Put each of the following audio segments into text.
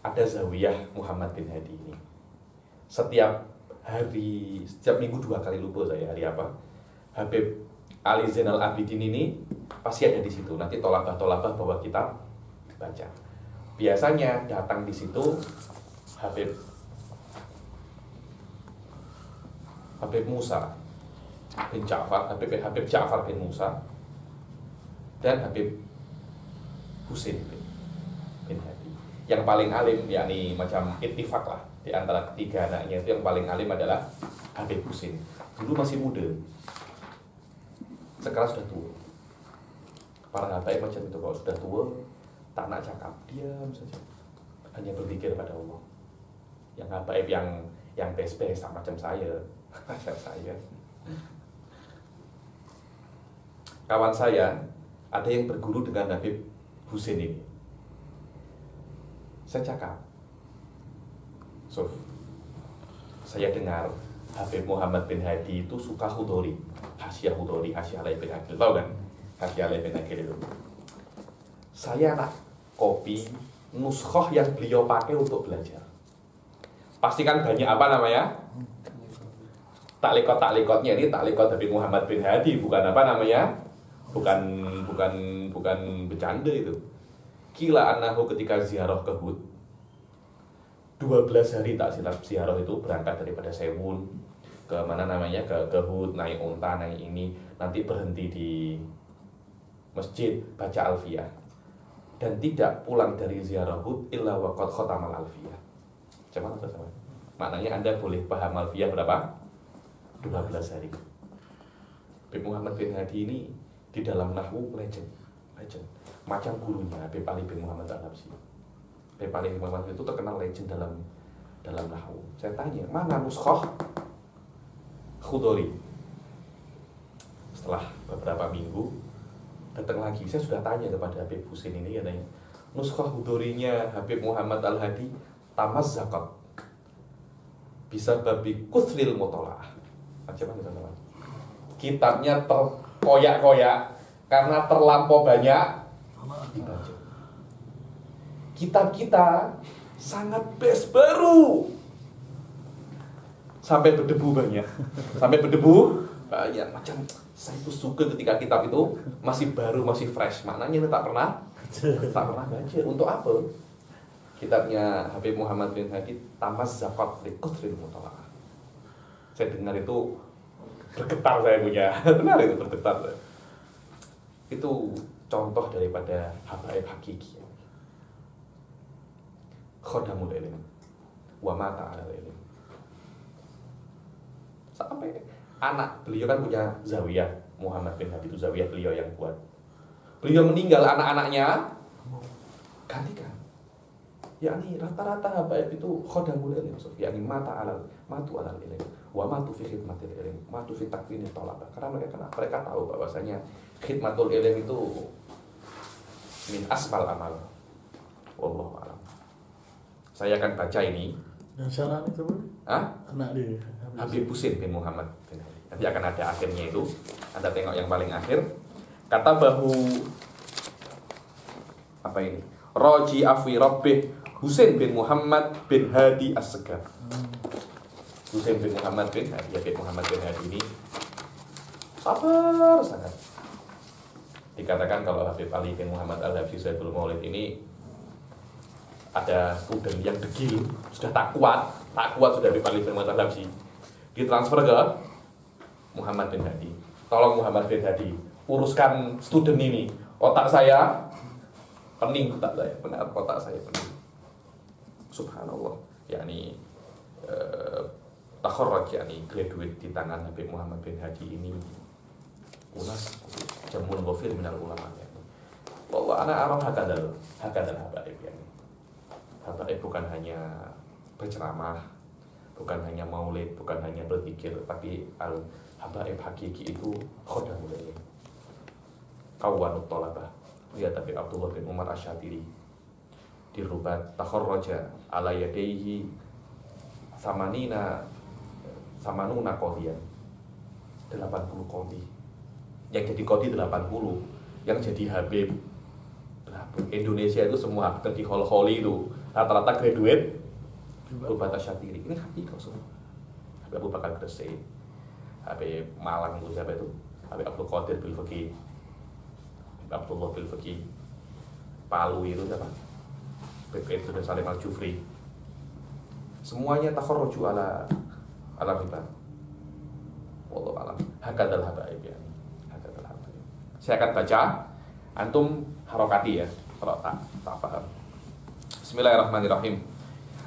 ada Zawiyah Muhammad bin Hadi ini. Setiap hari, setiap minggu 2 kali, lupa saya hari apa, Habib Ali Zainal Abidin ini pasti ada di situ. Nanti tolabah-tolabah bawa kitab baca. Biasanya datang di situ Habib Musa bin Ja'far, Habib Ja'far bin Musa, dan Habib Husin bin Hadi. Yang paling alim, yakni macam ittifaq lah, di antara ketiga anaknya itu yang paling alim adalah Habib Husin. Dulu masih muda, sekarang sudah tua. Para habaib macam itu, kalau sudah tua tak nak cakap, diam saja, hanya berpikir pada Allah. Yang habaib yang bes-bes macam saya saya kawan saya ada yang berguru dengan Habib Husin ini. Saya cakap, Sof, saya dengar Habib Muhammad bin Hadi itu suka Hudori, Hasyiah Hudori, Hasyiah Ali bin Aqil, tahu kan? Hasyiah Ali bin Aqil itu. Saya nak kopi nuskhoh yang beliau pakai untuk belajar. Pastikan banyak apa namanya? Taklikot-taklikotnya ini taklikot Habib Muhammad bin Hadi, bukan apa namanya? Bukan bercanda itu. Kila anahu ketika ziarah ke Hud, 12 hari tak silap ziarah itu, berangkat daripada Sewun ke mana namanya, ke Hud, naik unta, naik ini, nanti berhenti di masjid baca Alfiyah, dan tidak pulang dari ziarah Hud illa waqad khatamal Alfiyah. Cuman apa sama? Maknanya Anda boleh paham Alfiyah berapa? 12 hari. Habib Muhammad bin Hadi ini di dalam nahwu legend. Macam gurunya Habib Ali bin Muhammad Al-Habsyi. Habib Ali bin Muhammad itu terkenal legend dalam nahwu. Saya tanya, mana nuskhoh Khudori? Setelah beberapa minggu datang lagi, saya sudah tanya kepada Habib Husin ini, katanya nuskhoh Khudorinya Habib Muhammad Al-Hadi tamazzakat bisa babi kuthril mutolaah. Macam mana teman-teman? Kitabnya terkoyak-koyak karena terlampau banyak dibaca. Kitab kita sangat best, baru sampai berdebu banyak, macam saya itu suka ketika kitab itu masih baru, masih fresh. Maknanya tak pernah baca. Untuk apa? Kitabnya Habib Muhammad bin Hadi tamazzakat li kuthril mutolaah. Saya dengar itu bergetar, saya punya benar itu bergetar. Itu contoh daripada habaib hakiki, khodamul ilm wa mata ala ilm. Sampai anak beliau kan punya zawiyah, Muhammad bin Hadi itu zawiyah beliau yang buat. Beliau meninggal, anak-anaknya gantikan. Yakni rata-rata habaib itu khodamul ilm, yakni matu ala ilm wa matu fi khidmatil ilm, matu fi takwinit thalabah. Karena mereka tahu bahwasanya khidmatul ilm itu min asmal amal. Wallahu a'lam. Saya akan baca ini. Yang syarah itu anak dia Habib Husin bin Muhammad bin Hadi. Nanti akan ada akhirnya itu. Anda tengok yang paling akhir. Kata bahu apa ini? Roji afwi rabbih Husin bin Muhammad bin Hadi As-Segaf. Husin bin Muhammad bin Hadi, Habib Muhammad bin Hadi ini sabar sangat. Dikatakan kalau Habib Ali bin Muhammad Al-Habsyi Sayyidul Maulid ini ada student yang degil, sudah tak kuat sudah Habib Ali bin Muhammad Al-Habsyi, ditransfer ke Muhammad bin Hadi. Tolong Muhammad bin Hadi, uruskan student ini. Otak saya pening, benar otak saya pening. Subhanallah, yakni takharraj, yakni graduate di tangan Habib Muhammad bin Hadi ini. Unas jamun ghafir minal ulama, ya. Wallah ana arah hakadal habaib, ya. Habaib bukan hanya berceramah, bukan hanya maulid, bukan hanya berzikir, tapi al habaib hakiki itu khodamul ilm, qawanut thalabah. Lihat Habib Abdullah bin Umar Asy-Syatiri di Rubat, takharraja ala yadaihi samanuna qadiyan, 80 qadi. Yang jadi qadi 80, yang jadi habib berapa? Indonesia itu semua di hall-holi itu rata-rata graduate Batas Syatiri. Ini Habib kok semua. Habib Abu Bakar Gresik, Habib Malang itu siapa itu? Habib Abdul Qadir bil Fiqih, Abdullah bil Fiqih. Palu itu siapa? PP itu dan Salim Al-Jufri. Semuanya takharruju ala riba. Wallahu a'lam. Hakadzal habaib ya. Hakadzal habaib. Saya akan baca, antum harokati ya kalau tak paham. Bismillahirrahmanirrahim.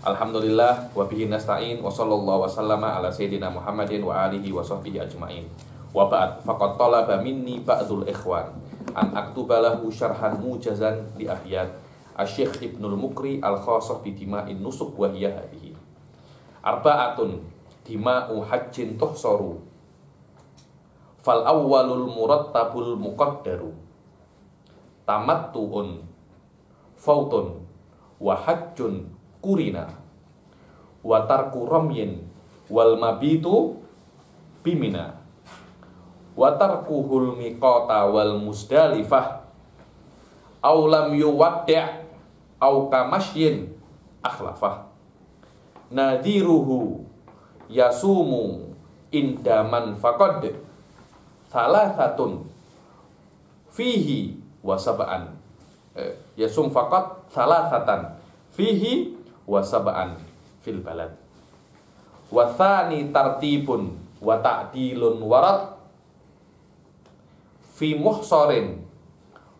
Alhamdulillah wa bihi nasta'in wa sallallahu wasallama ala sayyidina Muhammadin wa alihi wa sahbihi ajma'in. Wa ba'd faqad talaba minni ba'dul ikhwan an aktuba lahu syarhan mujazan li ahyad Asy-Syaikh Ibnul Mukri al-Khassah bi dima'in nusuk wa hiya hadhihi. Arba'atun dima'u hajjin tuhsaru. Fal awwalul murattabul muqaddaru. Tamattu'un fautun wa hajjun kurina wa tarku ramyin wal mabitu bimina wa tarkuhul miqata wal musdalifah aw lam yuwaddi' aw kamashyin akhlafah nadhiruhu yasumu indaman faqad thalathatun fihi wa sab'an yasum faqat thalathatan fihi wa sab'an fil balad wa thani tartibun wa ta'dilun warad fi muhsarin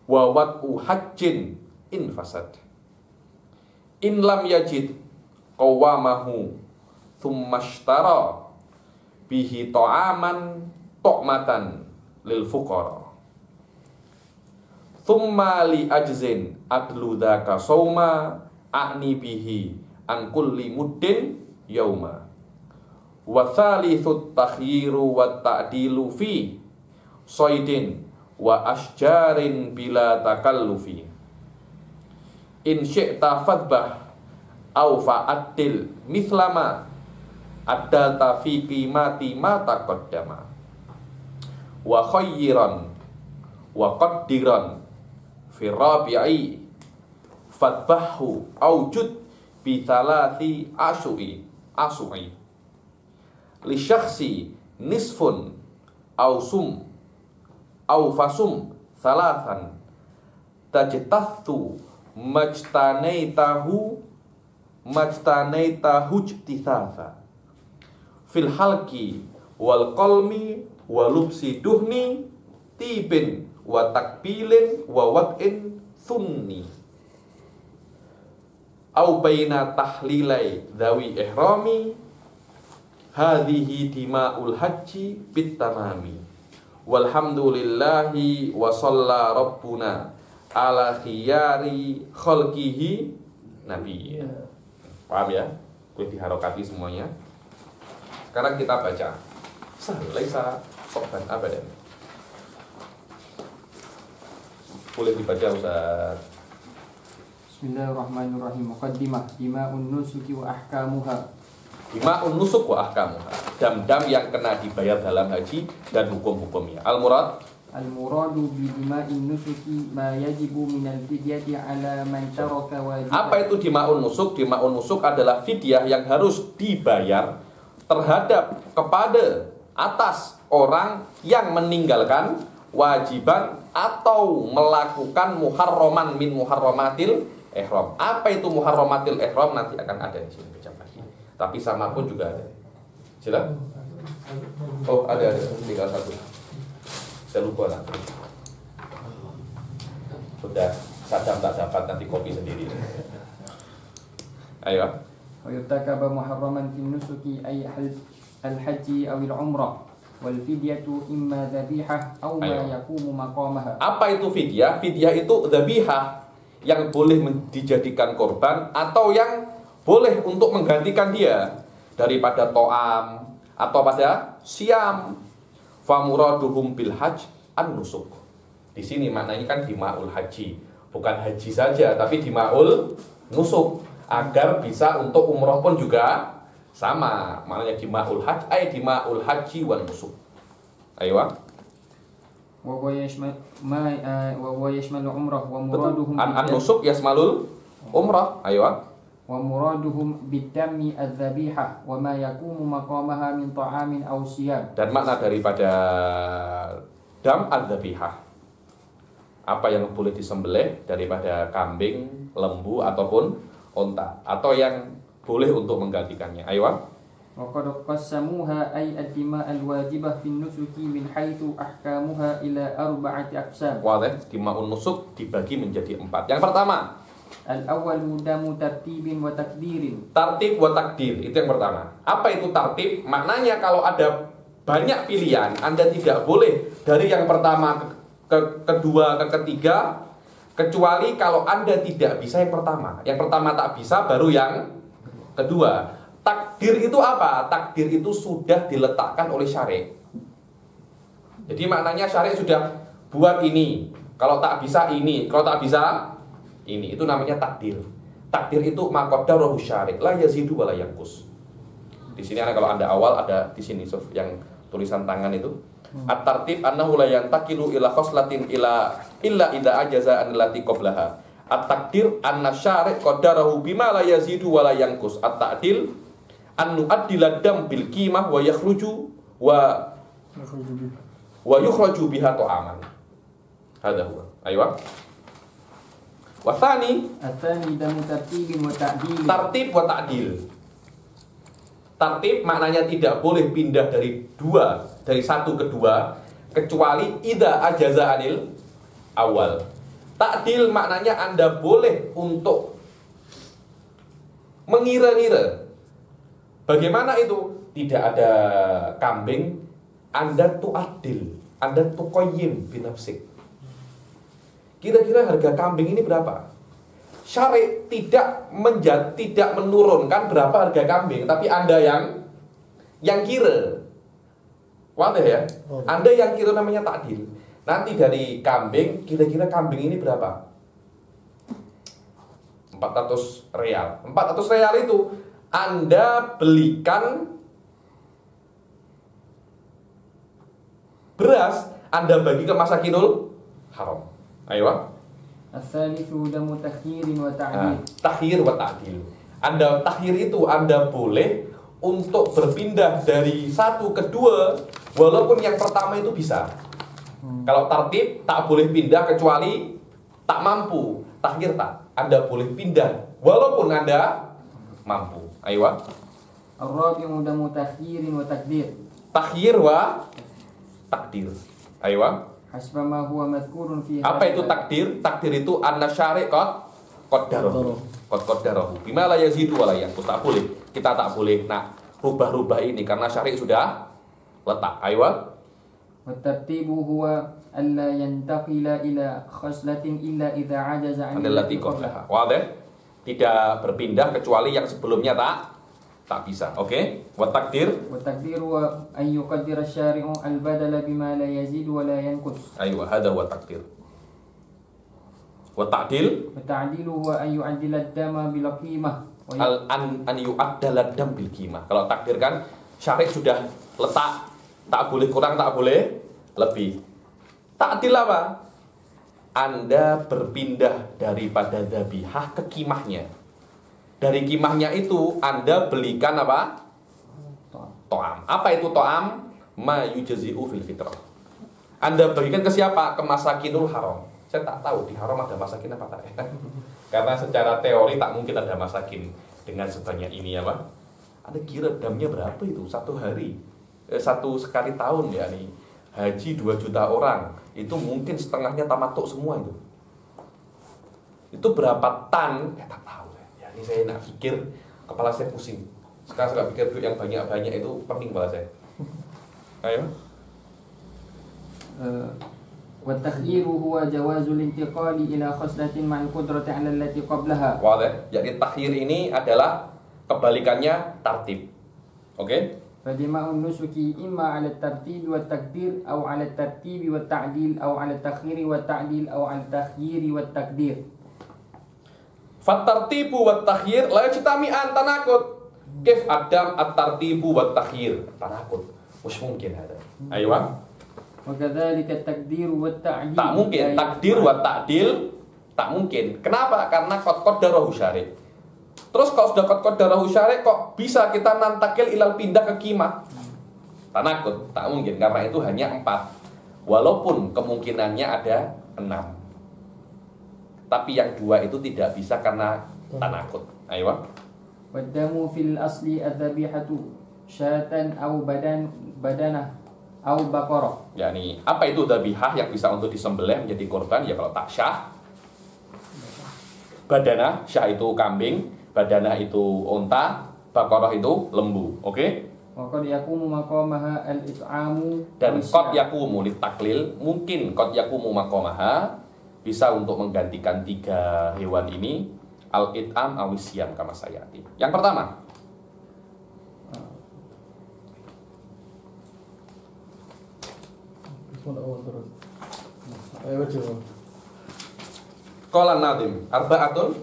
wa wad'u hajjin in fasad in lam yajid qawamahu thumma ishtara bihi ta'aman tu'matan lil fuqara thumma li ajzin adlu dhaka sawma a'ni bihi an kulli muddin yauma wa thalithut takhyiru wa ta'dilu fi soidin wa asjarin bila takallufi in syi'ta fadbah aw fa'addil mithlama addalta fi qimati ma taqaddama wa khayyiran wa qaddiran fi rabi'i fadbahu aujud bi thalathi asui li syakhsi nisfun au sum au fasum thalathan tajtathu majtanaitahu ijtithatha fil halki wal qalmi wa lubsi duhni tibin wa takbilin wa wad'in thunni au baina tahlilai dhawi ihrami hadhihi dima'ul haji bitamami walhamdulillahi wa shalla rabbuna ala khiyari khalqihi nabi. Paham ya? Boleh diharokati semuanya. Sekarang kita baca Laisa soban abadan. Boleh dibaca Ustaz. Bismillahirrahmanirrahim. Muqaddimah dima'un nusuki wa ahkamuha. Dima'un nusuk wa ahkamuha. Dam-dam yang kena dibayar dalam haji dan hukum-hukumnya. Al-muradu bi dima'in nusuki ma yajibu minal fidyati ala man taraka wajiban. Apa itu dima'un nusuk? Dima'un nusuk adalah fidyah yang harus dibayar terhadap kepada atas orang yang meninggalkan wajiban atau melakukan muharraman min muharramatil ihram. Apa itu muharramatil ihram? Nanti akan ada di sini kejap lagi. Tapi sama pun juga ada. Silakan. Oh, ada tinggal satu. Saya lupa nanti. Sudah sadam tak dapat nanti kopi sendiri. Ayo. Wa yutakaba muharraman fi nusuki ay al-haji aw al-umrah wal fidyatu imma dhabihah aw ma yaqumu maqamaha. Apa itu fidyah? Fidyah itu dhabihah yang boleh dijadikan korban atau yang boleh untuk menggantikan dia daripada to'am atau pada siam. Famuraduhum bil hajj an-nusuk. Di sini maknanya kan dima'ul haji, bukan haji saja tapi dima'ul nusuk, agar bisa untuk umroh pun juga sama. Maknanya dima'ul hajj ay dima'ul haji wan nusuk. Ayo. وهو يشمل عمره ومرادهم an-nusuk yasmalul umrah. Ayo. ومرادهم بالدم الذبيحة وما يقوم مقامها من طعام أو صيام. Dan makna daripada dam al-dzabihah, apa yang boleh disembelih daripada kambing, lembu ataupun unta, atau yang boleh untuk menggantikannya. Ayo. وقد قسموها أي الدماء الواجبة في النسك من حيث أحكامها إلى 4 أقسام. Wadah, dima'un nusuk dibagi menjadi 4. Yang pertama, al-awwalu damu tartibin wa takdirin. Tartib wa takdir, itu yang pertama. Apa itu tartib? Maknanya kalau ada banyak pilihan, Anda tidak boleh dari yang pertama ke kedua ke ketiga, kecuali kalau Anda tidak bisa yang pertama. Yang pertama tak bisa, baru yang kedua. Takdir itu apa? Takdir itu sudah diletakkan oleh syari'. Jadi maknanya syari' sudah buat ini. Kalau tak bisa ini, kalau tak bisa ini. Itu namanya takdir. Takdir itu maqaddarahu syari', la yazidu wa la yanqus. Di sini kalau Anda awal ada di sini yang tulisan tangan itu. At-tartib annahu la yantaqilu ila khoslatin illa idza ajaza an lati qablaha. At-takdir anna syari' qaddarahu bima la yazidu wa la yanqus. At-ta'dil annu adila dam bil qimah wa yakhruju wa yukhraju biha ta'aman. Hadha huwa. Aywa. Wa tsani damu tartibin wa ta'dil. Tartib wa ta'dil. Tartib maknanya tidak boleh pindah dari satu ke dua kecuali idza ajaza anil awal. Ta'dil maknanya Anda boleh untuk mengira-ngira. Bagaimana itu? Tidak ada kambing, Anda tu'adil, Anda tuqayyim binafsik. Kira-kira harga kambing ini berapa? Syari' tidak menurunkan berapa harga kambing, tapi Anda yang kira. Wadah ya? Anda yang kira namanya ta'dil. Nanti dari kambing, kira-kira kambing ini berapa? 400 real. 400 real itu Anda belikan beras, Anda bagi ke masakinul haram. Ayo. As-salisu damu takhirin wa ta'dil. Takhir wa ta'dil. Anda takhir itu Anda boleh untuk berpindah dari satu ke dua, walaupun yang pertama itu bisa. Kalau tartib tak boleh pindah kecuali tak mampu. Takhir tak. Anda boleh pindah walaupun Anda mampu. Ayo. Ar-rabi'u damu takhirin wa takdir. Takhir wa takdir. Ayo. Hasba ma huwa madhkurun fi. Apa itu takdir? Takdir itu anna syari' qaddarahu. Qaddarahu. Bima la yazidu wa la yanqus. Tak boleh. Kita tak boleh rubah-rubah ini karena syari' sudah letak. Ayo. Wa tartibu huwa alla yantaqila ila khaslatin illa idza ajaza 'an allati qablaha. Wadah? Tidak berpindah kecuali yang sebelumnya tak bisa. Oke? Wa takdir. Wa takdiru wa an yuqaddira asy-syari'u al-badala bima la yazidu wa la yanqus. Aywa, hadha wa takdir. Wa ta'dil. Wa ta'dilu wa an yu'addila ad-dama bil qimah. An yu'addala ad-dam bil qimah. Kalau takdir kan syari' sudah letak, tak boleh kurang, tak boleh lebih. Ta'dil apa? Anda berpindah daripada dzabihah ke kimahnya. Dari kimahnya itu Anda belikan apa? To'am. Apa itu to'am? Ma yujzi'u fil fitrah. Anda berikan ke siapa? Ke masakinul haram. Saya tak tahu di haram ada masakin apa tak. Karena secara teori tak mungkin ada masakin dengan sebanyak ini ya Pak. Anda kira damnya berapa itu? Satu hari, satu sekali tahun ya nih. Haji 2 juta orang, itu mungkin setengahnya tamatuk semua itu. Itu berapa tan? Tak tahu. Ya ini saya nak pikir, kepala saya pusing. Sekarang saya pikir yang banyak-banyak itu pening kepala saya. Ayo. Wa takhyiru huwa jawazul intiqali ila khaslatin ma'al qudrati 'ala allati qablaha. Wadah. Jadi takhir ini adalah kebalikannya tartib. Oke? Fadima'un nusuki imma 'ala at-tartib wa at-takdir aw 'ala at-tartib wa at-ta'dil aw 'ala at-takhir wa at-ta'dil aw 'ala at-takhyir wa at-takdir. Fat-tartibu wa at-takhyir la yajtami'an tanaqud. Kif adam at-tartibu wa at-takhyir? Tanaqud. Mush mungkin ada. Aywa. Wakadzalika takdir wa ta'dil. Tak mungkin takdir wa ta'dil, tak mungkin. Kenapa? Karena qad qaddarahu syari'. Terus kalau sudah qad qaddarahu syari' kok bisa kita nantakil ilal pindah ke qimah? Tanakut, tak mungkin karena itu hanya 4. Walaupun kemungkinannya ada 6. Tapi yang 2 itu tidak bisa karena tanakut. Ayo. Waddamu fil asli adzabihatu syatan au badanah au baqarah. Yani apa itu dzabihah yang bisa untuk disembelih menjadi korban? Ya kalau tak syah. Badanah, syah itu kambing, badanah itu unta, baqarah itu lembu. Oke? Wa qad yaqumu maqamaha al-it'amu. Dan qad yaqumu litaklil, mungkin qad yaqumu maqamaha bisa untuk menggantikan 3 hewan ini al-it'am awisyam kama sayati. Yang pertama, Ayo coba. qala Nadim arba'atun.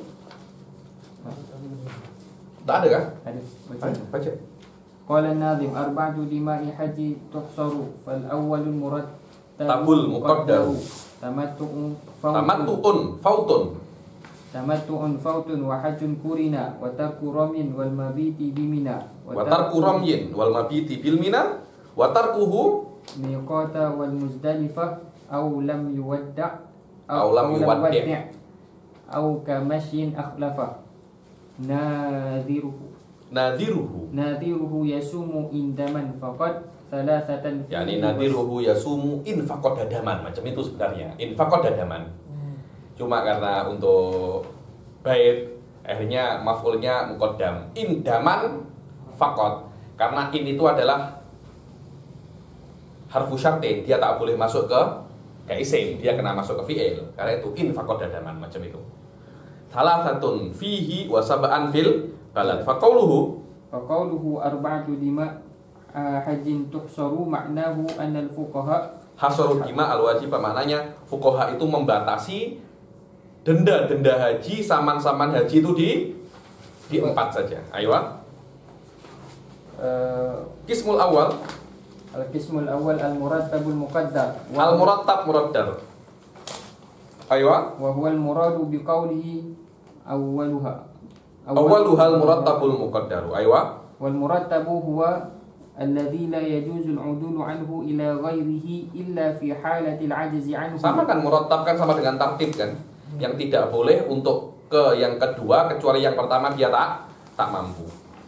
Tak ada kan? Ada. Baca. Qala an-nadhim arba'atu dima'i haji tuhsaru fal awwalul murad Tabul muqaddaru. Tamattu'un fautun wa hajjun kurina wa tarku ramyin wal mabiti bimina Wa tarku ramyin wal mabiti bil mina wa tarkuhu miqata wal muzdalifah aw lam yuwadda' Aw lam yuwaddi' aw kamashyin akhlafa nadhiruhu yasumu indaman faqad thalathatan yani nadhiruhu yasumu in faqad dadaman, macam itu sebenarnya in faqad dadaman. Cuma karena untuk bait akhirnya maf'ulnya muqaddam indaman faqad, karena in itu adalah harfu syartin, dia tak boleh masuk ke isim, dia kena masuk ke fi'il. Karena itu in faqad dadaman, macam itu. Salasatun fihi wa sab'an fil balad. Faqauluhu arba'atu lima hajin tuhsaru ma'nahu anna al-fuqaha hasarul dima al-wajib, maknanya fuqaha itu membatasi denda haji, saman-saman haji itu di 4 saja. Ayo. Qismul awal. Al-qismul awal al-murattabul muqaddar. Al-murattab muraddar. Ayo. Wa huwa al-muradu biqaulihi awwaluha al-murattabul muqaddar. Ayo. Wal murattabu huwa alladhi la yajuzu al-'udulu anhu ila ghairihi illa fi halati al-'ajzi anhu. Sama kan, murattab kan sama dengan tartib kan? Yang tidak boleh untuk ke yang kedua kecuali yang pertama dia tak mampu.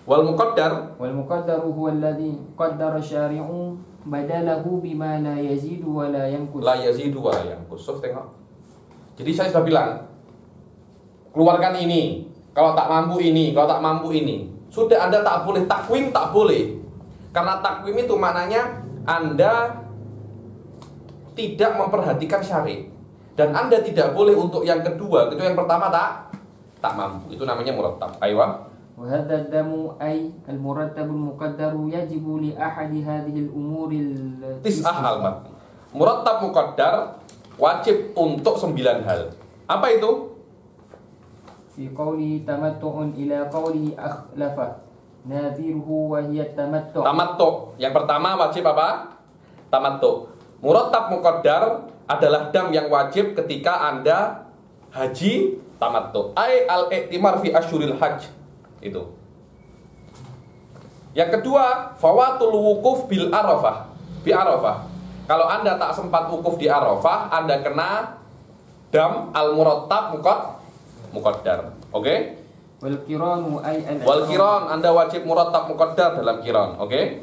Wal muqaddaru huwa alladhi qaddara syari'u badalahu bima la yazidu wa la yanqus. La yazidu wa la yanqus. Tengok. Jadi saya sudah bilang, keluarkan ini, kalau tak mampu ini, kalau tak mampu ini. Sudah, Anda tak boleh takwim, tak boleh. Karena takwim itu maknanya Anda tidak memperhatikan syari'. Dan Anda tidak boleh untuk yang kedua, kecuali yang pertama tak mampu. Itu namanya murattab. Ayo. Wa hadha damu ay al-murattabul muqaddaru yajibu li ahadi hadhihi al-umuri tis'ah al-mat. Murattab muqaddar wajib untuk 9 hal. Apa itu? Fi qawli tamattu'un ila qawli akhlafa nadhiruhu wa hiya tamattu'. Tamattu'. Yang pertama wajib apa? Tamattu'. Murattab muqaddar adalah dam yang wajib ketika Anda haji tamattu'. Ai al-i'timar fi asyuril hajj. Itu. Yang kedua, fawatul wukuf bil arafah. Bi arafah. Kalau Anda tak sempat wukuf di Arafah, Anda kena dam al-murattab muqaddar. Oke? Wal qiranu ay wal qiran, Anda wajib murattab muqaddar dalam qiran. Oke?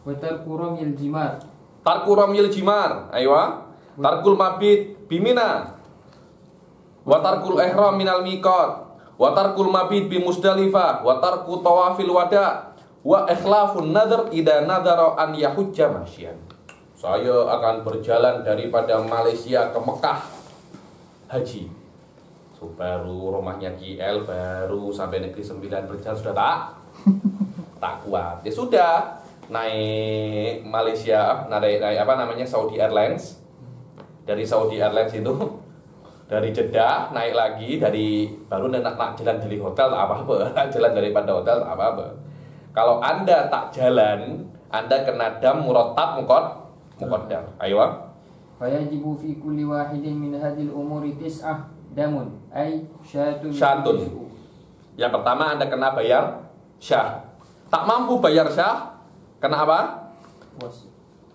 Wa tarku ramyil jimar. Tarku ramyil jimar. Aywa. Tarkul mabit bimina. Wa tarkul ihram minal miqat. Wa tarkul mabit bi Musdalifah. Wa tarku tawafil wada. Wa ikhlafun nadhr idza nadhara an yahujja masyian. Saya akan berjalan daripada Malaysia ke Mekah haji. So, baru rumahnya KL, baru sampai negeri 9 berjalan sudah tak kuat. Ya sudah, naik Malaysia, naik apa namanya, Saudi Airlines. Dari Saudi Airlines itu, dari Jeddah naik lagi, dari baru nak jalan dari hotel tak apa-apa, jalan daripada hotel tak apa-apa. Kalau Anda tak jalan, Anda kena dam murattab muqaddar. Ayo. Fayajibu fi kulli wahidin min hadhil umuri tis'ah damun ay syatun. Yang pertama Anda kena bayar syah. Tak mampu bayar syah, kena apa?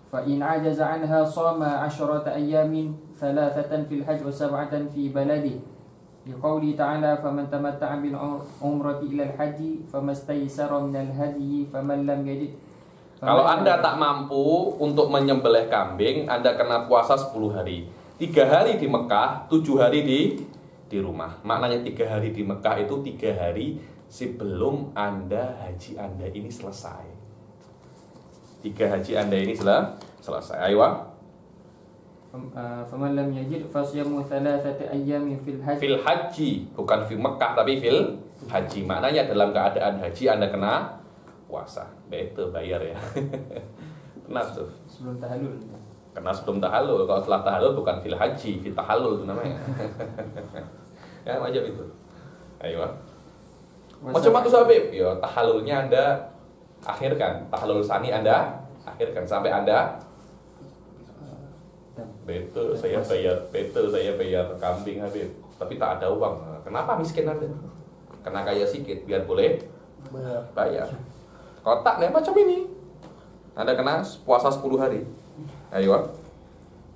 Fa in ajaza anha shama 10 ayamin thalathatan fil hajj wa sab'atan fi baladihi. Liqauli ta'ala faman tamatta'a bil umrati ila al haji famastaysara min al hadi faman lam yajid. Kalau Anda tak mampu untuk menyembelih kambing, Anda kena puasa 10 hari. 3 hari di Mekah, 7 hari di rumah. Maknanya 3 hari di Mekah itu 3 hari sebelum haji Anda ini selesai. 3 haji Anda ini selesai. Ayo. Faman lam yajid fasyamu thalathati ayyamin fil haji. Fil haji, bukan fi Mekah tapi fil haji. Maknanya dalam keadaan haji Anda kena puasa. Itu bayar ya. Kena tuh. Sebelum tahallul. Kena sebelum tahallul. Kalau setelah tahallul bukan fil haji, fil tahallul itu namanya. Ya macam itu. Ayo. Macam itu Habib. Ya tahallulnya Anda akhirkan. Tahallul sani Anda akhirkan sampai Anda betul saya bayar kambing Habib, tapi tak ada uang. Kenapa miskin Anda? Kena kaya sikit biar boleh bayar. Kalau tak macam ini, Anda kena puasa 10 hari. Ayo.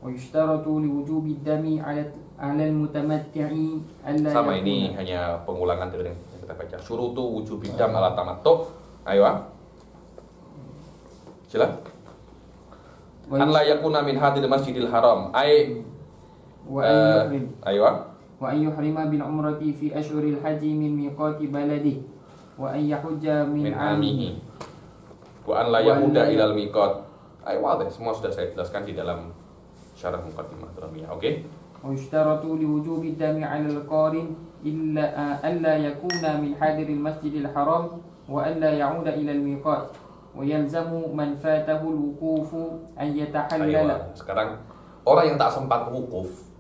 Wa yushtaratu li wujubi dami 'ala al-mutamatti'i alla. Sama ini hanya pengulangan dari yang kita baca. Syurutu wujubi dam 'ala tamattu. Ayo. Sila. An la yakuna min hadil masjidil haram ay ayo wa an yuhrima bil umrati fi ashhuril haji min miqati baladihi wa an yahujja min amihi wa an la yahuda ilal miqat. Ayo wadah, semua sudah saya jelaskan di dalam syarah muqaddimah Dramiyah. Oke. Wa yushtaratu li wujubi dami 'ala al-qarin illa alla yakuna min hadiril masjidil haram wa alla ya'uda ila al-miqat. وَيَلْزَمُ مَنْ فَاتَهُ الْوُقُوفُ أَنْ يَتَحَلَّلَ. Sekarang orang yang tak sempat wukuf,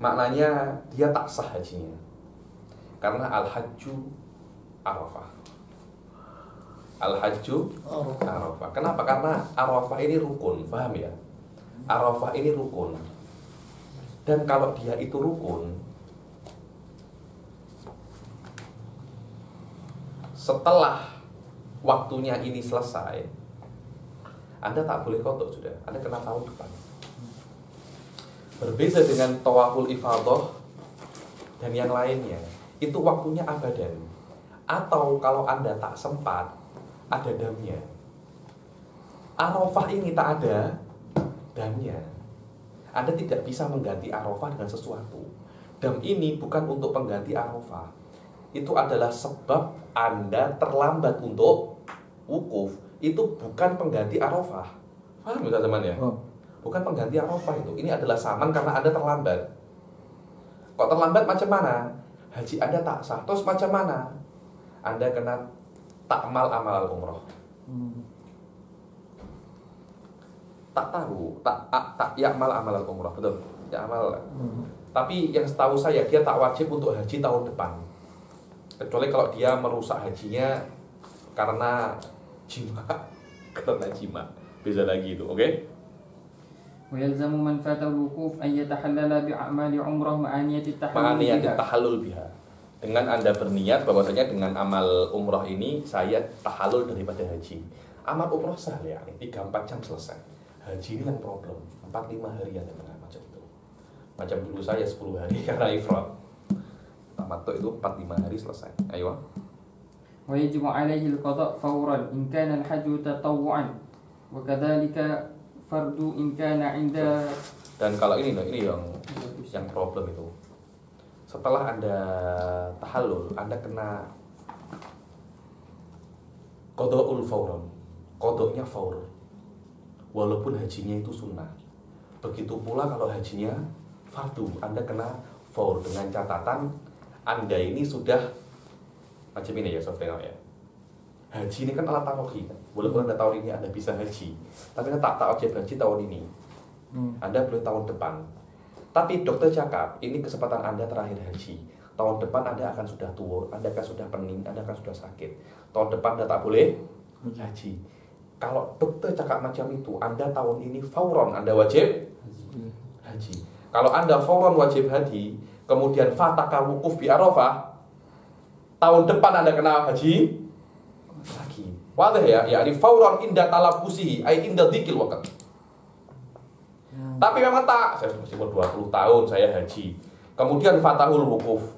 maknanya dia tak sah hajinya. Karena al-hajju Arafah. Al-hajju Arafah. Kenapa? Karena Arafah ini rukun, paham ya? Arafah ini rukun. Dan kalau dia itu rukun, setelah waktunya ini selesai, Anda tak boleh qadha sudah. Anda kena tahun depan. Berbeda dengan tawaful ifadah dan yang lainnya, itu waktunya abadan. Atau kalau Anda tak sempat, ada damnya. Arafah ini tak ada damnya. Anda tidak bisa mengganti Arafah dengan sesuatu. Dam ini bukan untuk pengganti Arafah. Itu adalah sebab Anda terlambat untuk wukuf. Itu bukan pengganti Arafah. Paham ya teman ya? Bukan pengganti Arafah itu. Ini adalah saman karena Anda terlambat. Kok terlambat macam mana? Haji Anda tak sah. Terus macam mana? Anda kena takmal amal umroh. Tak tahu, tak yakmal amal umroh, betul? Yakmal. Tapi yang setahu saya dia tak wajib untuk haji tahun depan. Kecuali kalau dia merusak hajinya karena jima, bisa lagi itu, oke? ويلزم من فات الوقوف أن يتحلل بأعمال عمرة مع نية التحلل بها. Dengan Anda berniat bahwasanya dengan amal umroh ini saya tahallul daripada haji. Amal umroh sah ya, 3-4 jam selesai. Haji ini kan problem, 4-5 hari Anda kena macam itu. Macam dulu saya 10 hari karena ifrat. Tamattu itu 4-5 hari selesai. Ayo. ويجب عليه القضاء فورا إن كان الحج تطوعا وكذلك فرض إن كان عند. Dan kalau ini yang problem itu. Setelah Anda tahallul, Anda kena qada'ul fauran. Qada'nya faur. Walaupun hajinya itu sunnah. Begitu pula kalau hajinya fardu, Anda kena faur dengan catatan Anda ini sudah macam ini ya, Sof, tengok ya. Haji ini kan alat tarohi kan. Walaupun Anda tahun ini Anda bisa haji, tapi Anda tak wajib haji tahun ini. Anda boleh tahun depan. Tapi dokter cakap, ini kesempatan Anda terakhir haji. Tahun depan Anda akan sudah tua, Anda akan sudah pening, Anda akan sudah sakit. Tahun depan Anda tak boleh haji. Kalau dokter cakap macam itu, Anda tahun ini fauron, Anda wajib haji. Kalau Anda fauron wajib haji, kemudian fataka wukuf bi Arafah, tahun depan Anda kena haji lagi. Wadah ya, yakni fauron inda talabusihi, ay inda dzikil waqt. Tapi memang tak, saya masih umur 20 tahun saya haji. Kemudian fatahul wukuf.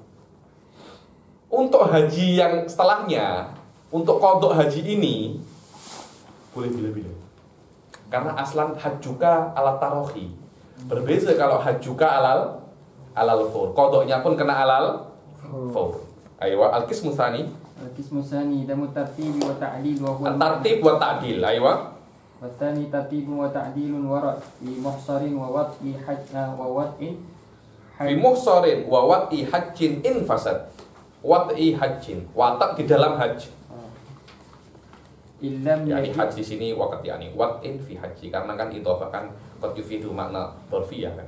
Untuk haji yang setelahnya, untuk qadha haji ini boleh pilih-pilih. Karena aslan hajjuka ala tarohi. Berbeza kalau hajjuka alal fur. Qadhanya pun kena alal fur. Ayo al-qismu tsani. Al-qismu tsani damu tartib wa ta'dil wa huwa tartib wa ta'dil. Ayo. Wa tsani tartib wa ta'dilun wa fi muhsarin wa wat'i hajj wa wat'in fi muhsarin wa wat'i hajjin in fasad. Wat'i hajjin. Watak di dalam haji. Illam yani haji di sini waqt yani wat'in fi haji, karena kan idhofah kan qad yufidu makna dzarfiyah kan.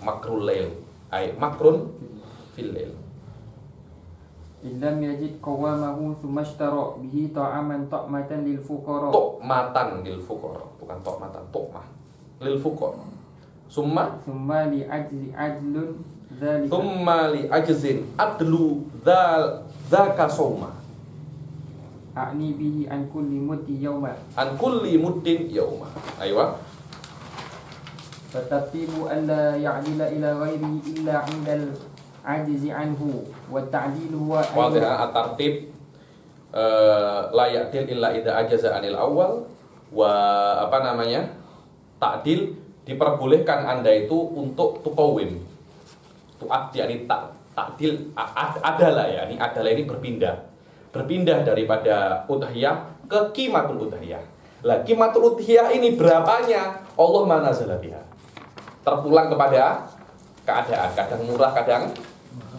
Makrul lail ay makrun fil lail. Illam yajid qawamahu thumma ishtara bihi ta'aman ta'matan lil fuqara. Tu'matan lil fuqara, bukan ta'matan, tu'mah lil fuqara. Summa li ajzi adlun dzalika. Summa li ajzin adlu dzaka sawma. A'ni bihi an kulli muddin yawma. An kulli muddin yawma. Aywa. Fatartibu an la ya'dila ila ghairihi illa 'indal ajzi anhu wa ta'dilu huwa at-tartib la ya'dil illa idza ajaza anil awal wa ta'dil diperbolehkan Anda itu untuk tuqawim. Tu'ad yakni ta'dil adalah ya, ini adalah ini berpindah daripada udhiyah ke qimatul udhiyah. Lah qimatul udhiyah ini berapanya? Allah manazala biha. Terpulang kepada keadaan, kadang murah, kadang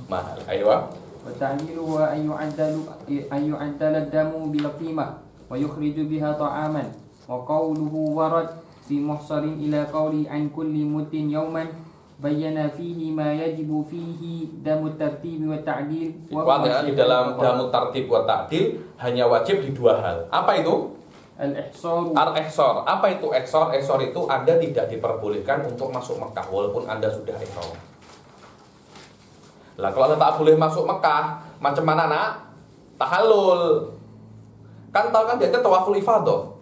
mahal. Ayo. Wa ta'dilu wa ayyu'addala damu bil qimah wa yukhriju biha ta'aman. Wa qawluhu warad fi muhsarin ila qawli an kulli muddin yawman bayyana fihi ma yajibu fihi damu tartib wa ta'dil. Di dalam damu tartib wa ta'dil hanya wajib di dua hal. Apa itu? Al-ihsar. Apa itu ihsar? Ihsar itu Anda tidak diperbolehkan untuk masuk Mekah walaupun Anda sudah ihram. Lah kalau Anda tak boleh masuk Mekah, macam mana nak? Tahallul. Kan tahu kan dia tawaful ifadah.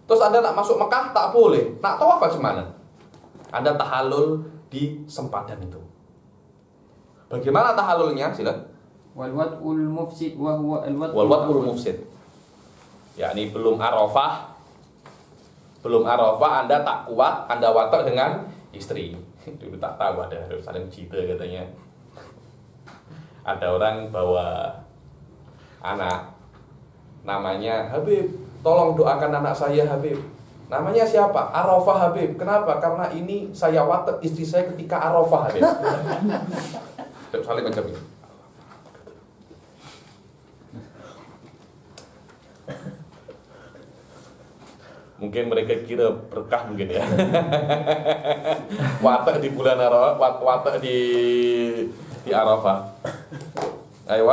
Terus Anda nak masuk Mekah tak boleh. Nak tawaf macam mana? Anda tahallul di sempadan itu. Bagaimana tahallulnya? Silakan. Wal wad'ul mufsid wa huwa wal wad'ul mufsid. Yakni belum Arafah. Belum Arafah Anda tak kuat, Anda watak dengan istri. Dulu tak tahu ada saling cita katanya. Ada orang bawa anak namanya Habib, tolong doakan anak saya Habib. Namanya siapa? Arafah Habib. Kenapa? Karena ini saya watak istri saya ketika Arafah Habib. Saling macam ini. Mungkin mereka kira berkah mungkin ya. Watak di bulan Arafah, watak di Arafah. Ayo.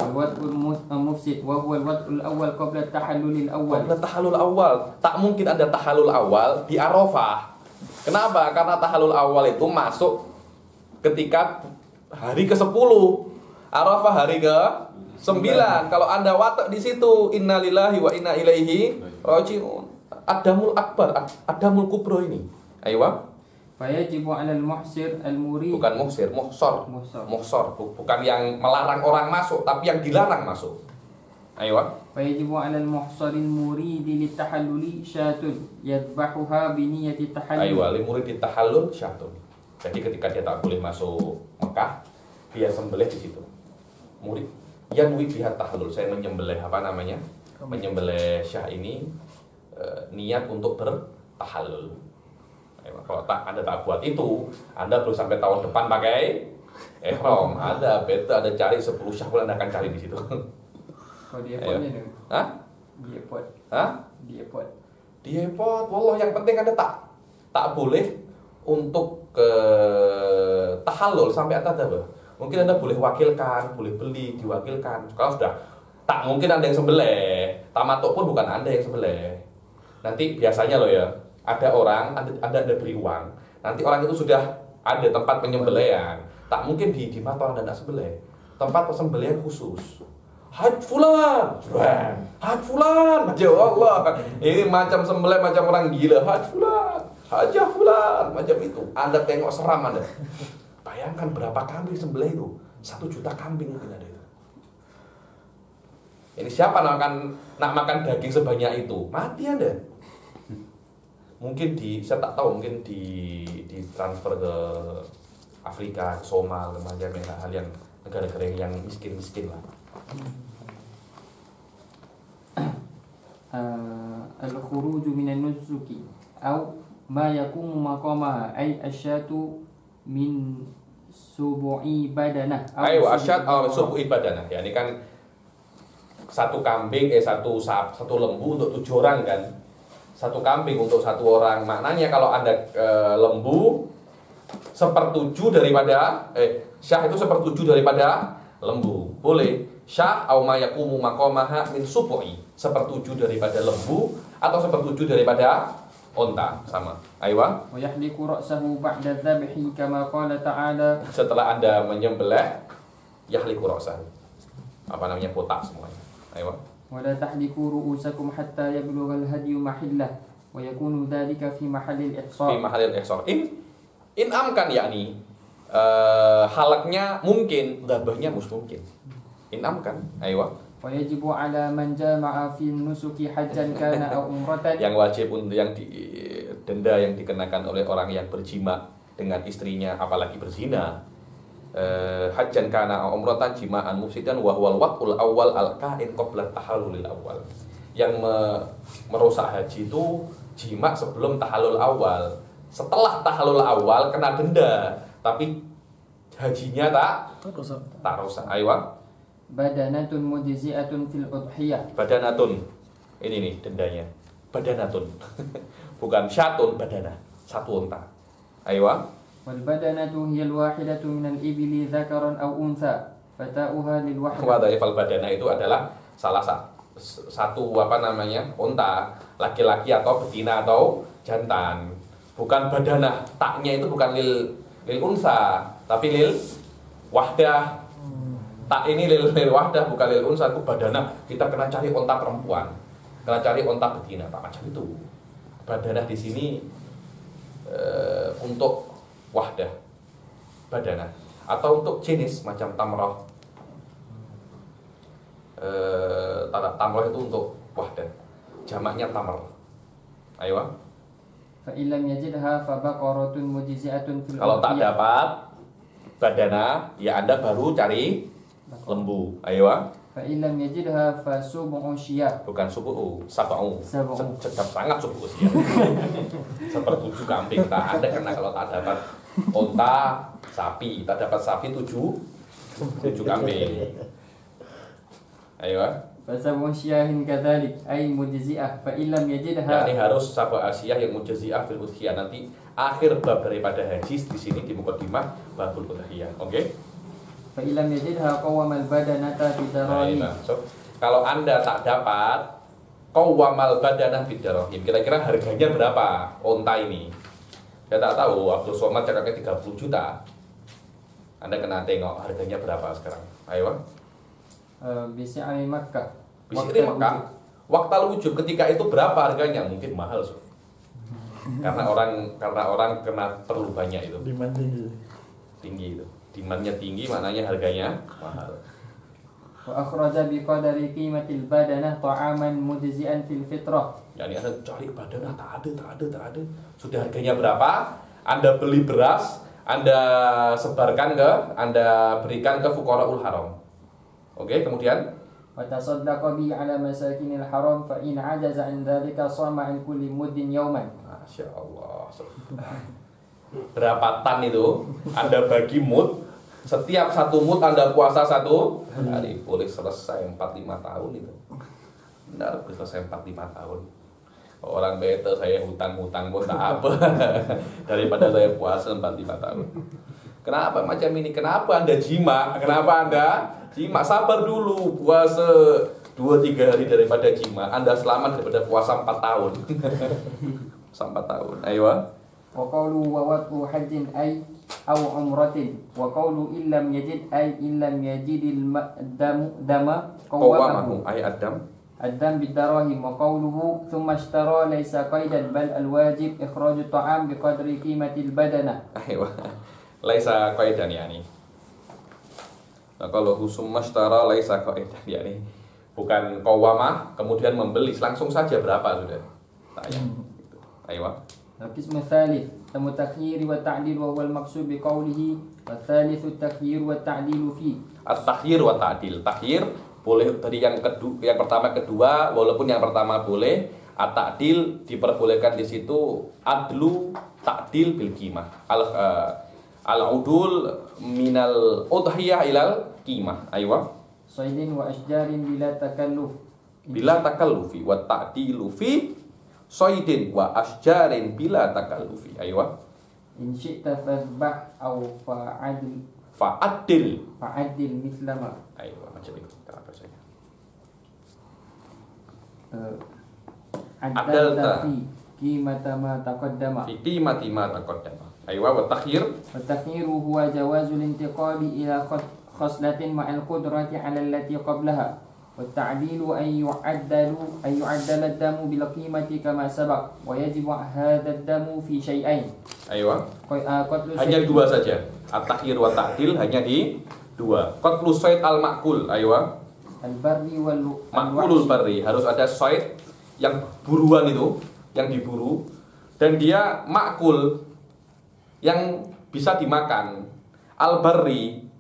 Al-wad'ul mufsid wa huwa al-wad'ul awal qabla tahallulil awal. Qabla tahallul awal. Tak mungkin ada tahallul awal di Arafah. Kenapa? Karena tahallul awal itu masuk ketika hari ke-10. Arafah hari ke-9. Kalau Anda watak di situ innalillahi wa inna ilaihi raji'un. Adamul akbar, adamul kubro ini. Ayo. Fayajibu 'alal muhsir al-murid. Bukan muhsir, muhsor. Muhsor, bukan yang melarang orang masuk, tapi yang dilarang masuk. Ayo. Fayajibu 'alal muhsiril murid litahalluli syatun yadhbahuha bi niyyati tahallul. Ayo, li murid tahallul syatun. Jadi ketika dia tak boleh masuk Mekah, dia sembelih di situ. Murid yanwi biha tahallul. Saya menyembelih menyembelih syah ini niat untuk bertahallul. Kalau Anda tak buat itu, Anda belum sampai tahun depan pakai ihram. Ada beta, ada cari 10 syahwal Anda akan cari di situ. Kalau di airportnya nih. Hah? Di airport. Hah? Di airport. Di airport. Wallah yang penting Anda tak boleh untuk ke tahallul sampai atas apa? Mungkin Anda boleh wakilkan, boleh beli, diwakilkan. Kalau sudah Tak mungkin Anda yang sembelih. Tamatuk pun bukan Anda yang sembelih. Nanti biasanya loh ya, ada orang, Anda beri uang. Nanti orang itu sudah ada tempat penyembelihan. Tak mungkin di mata Anda tidak sembelih. Tempat persembelihan khusus. Haj fulan, haj fulan, ya Allah. Ini macam sembelih macam orang gila. Haj fulan, hajah fulan, macam itu. Anda tengok seram Anda. Bayangkan berapa kambing sembelih itu? 1 juta kambing mungkin ada itu. Ini siapa nak makan daging sebanyak itu? Mati Anda. Mungkin saya tak tahu, mungkin di transfer ke Afrika, ke Somal, ke macam hal yang negara-negara yang miskin lah. Al-khuruju minan nusuki atau ma yakumu maqamaha ay asyatu min subu'i badanah. Ayo asyat subu'i badanah. Ya ini kan satu kambing satu lembu untuk 7 orang kan. Satu kambing untuk 1 orang. Maknanya kalau Anda lembu 1/7 daripada syah itu 1/7 daripada lembu. Boleh syah au ma yaqumu maqamaha min subu'i, 1/7 daripada lembu atau 1/7 daripada onta, sama. Aywa. Wa yahliku ra'sahu ba'da dzabhi kama qala ta'ala. Setelah Anda menyembelih, yahliku ra'sahu. Apa namanya, botak semuanya. Aywa. Wa la tahliku ru'usakum hatta yablugha al-hadyu mahillah wa yakunu dzalika fi mahallil ihsar. Fi mahallil ihsar. In'amkan yakni halaknya mungkin, dabahnya mungkin. In'amkan. Aywa. Wa yajibu ala man jama'a fi nusuki hajjan kana aw umratan. Yang wajib untuk denda yang dikenakan oleh orang yang berjima dengan istrinya, apalagi berzina. Hajjan kana aw umratan jima'an mufsidan wa huwal waqtul awwal al-ka'in qabla tahallulil awwal. Yang merusak haji itu jima sebelum tahallul awal. Setelah tahallul awal kena denda, tapi hajinya tak rusak. Aywa. Badanatun mujzi'atun fil udhiyah. Badanatun. Ini nih dendanya. Badanatun. Bukan syatun, badana. 1 unta. Aywa. Wal badanatu hiya al-wahidatu min al-ibli dzakaran aw untha. Fata'uha lil wahid. Wadhaifal badana itu adalah salah satu unta, laki-laki atau betina atau jantan. Bukan badana. Taknya itu bukan lil unsa, tapi lil wahdah. Tak ini lil wahdah, bukan lil unsa, itu badana. Kita kena cari onta perempuan, kena cari onta betina, tak macam itu. Badana di sini untuk wahdah, badana, atau untuk jenis macam tamroh. Tamroh itu untuk wahdah, jamaknya tamr. Ayo. Fa illam yajidha fa baqaratun mujzi'atun fil. Kalau tak dapat badana, ya Anda baru cari lembu. Ayo. Fa illam yajidha fa sub'u syiyah. Bukan subu'u, sab'u. Sedap sangat subu'u syiyah. 1/7 kambing. Tak ada kena kalau tak dapat onta, sapi. Tak dapat sapi 7 kambing. Ayo. Fa sab'u syiyahin kadzalik ay mujzi'ah fa illam yajidha. Ya, ini harus sab'u syiyah yang mujzi'ah fil udhiyah. Nanti akhir bab daripada haji di sini di muqaddimah babul udhiyah. Oke? Fa illam yajidha qawamal badanata bidarahim. So, kalau Anda tak dapat qawamal badanah bidarahim, kira-kira harganya berapa onta ini? Saya tak tahu. Abdul Somad cakapnya 30 juta. Anda kena tengok harganya berapa sekarang. Ayo. Bisi'ai Makkah. Bisi'ai Makkah. Waktal wujub ketika itu berapa harganya? Mungkin mahal, so. Karena orang kena perlu banyak itu. Demand Tinggi itu. Demandnya tinggi, maknanya harganya mahal. Wa akhraja bi qadari qimatil badanah ta'aman mujzi'an fil fitrah. Yani Anda cari badanah tak ada. Sudah harganya berapa? Anda beli beras, Anda sebarkan Anda berikan ke fuqaraul haram. Oke, kemudian wa tasaddaqa bi ala masakinil haram fa in ajaza an dzalika shama an kulli muddin yawman. Masyaallah. Berapa tan itu? Anda bagi mud. Setiap 1 mud Anda puasa 1 hari. Boleh selesai 4-5 tahun itu. Benar, boleh selesai 4-5 tahun. Orang bete saya hutang-hutang pun tak apa. Daripada saya puasa 4-5 tahun. Kenapa macam ini? Kenapa Anda jima? Kenapa Anda jima? Sabar dulu, puasa 2-3 hari daripada jima, Anda selamat daripada puasa 4 tahun. Puasa 4 tahun. Ayo. Wa qawlu wa watu hajjin ay aw umratin wa qawlu illam yajid ay illam yajidil dama qawwamahu ay adam الدم بالدراهم وقوله ثم اشترى ليس قيدا بل الواجب إخراج الطعام بقدر قيمة البدنة. أيوة ليس قيدا يعني. Nah, kalau summa ishtara laisa qaidan yani bukan qawamah kemudian membeli langsung saja berapa sudah. Tanya gitu. Ayo. القسم الثالث تم التخيير والتعديل وهو المقصود بقوله والثالث التخيير والتعديل فيه. At-takhyir wa ta'dil. Takhyir boleh tadi yang pertama kedua walaupun yang pertama boleh, at-ta'dil diperbolehkan di situ adlu ta'dil bil qimah. Al-udul minal udhiyah ilal qimah. Aywa. Saydin wa asjarin bila takalluf. Bila takallufi wa ta'dilu fi saydin wa asjarin bila takallufi. Aywa. In syi'ta fadhbah aw fa'adil mislama. Aywa macam itu. Adalta fi qimata ma taqaddama. Fi qimati ma taqaddama. Aywa wa takhyir. Wa takhyiru huwa jawazul intiqali ila khaslatin ma'al qudrati 'ala allati qablaha. Wa ta'dilu an yu'addala ad-damu bil qimati kama sabaq wa yajibu hadha ad-damu fi syai'ain. Aywa. Hanya 2 saja. At-takhyir wa ta'dil hanya di 2. Qatlu sayd al-ma'kul. Aywa. Al-barri wal Makulul barri, harus ada sayd yang buruan itu, yang diburu dan dia makul yang bisa dimakan. Al-barri,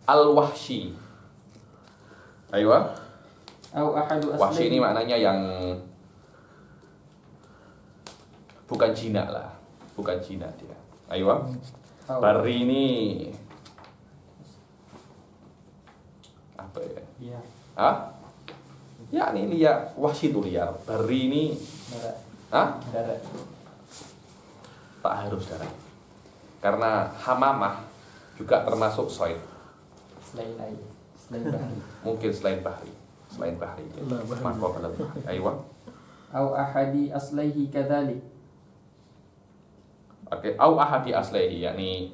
al-wahshi. Ayo. Wahshi ini maknanya yang bukan jinak lah, bukan jinak dia. Ayo. Barri ini apa ya? Iya. Ya ini liar, wahsi itu liar. Bari ini darat. Tak harus darat. Karena hamamah juga termasuk soid. Selain bahri. Mungkin selain bahri. Makoh alam. Aywa. Au ahadi aslaihi kadzalik. Oke, au ahadi aslaihi yakni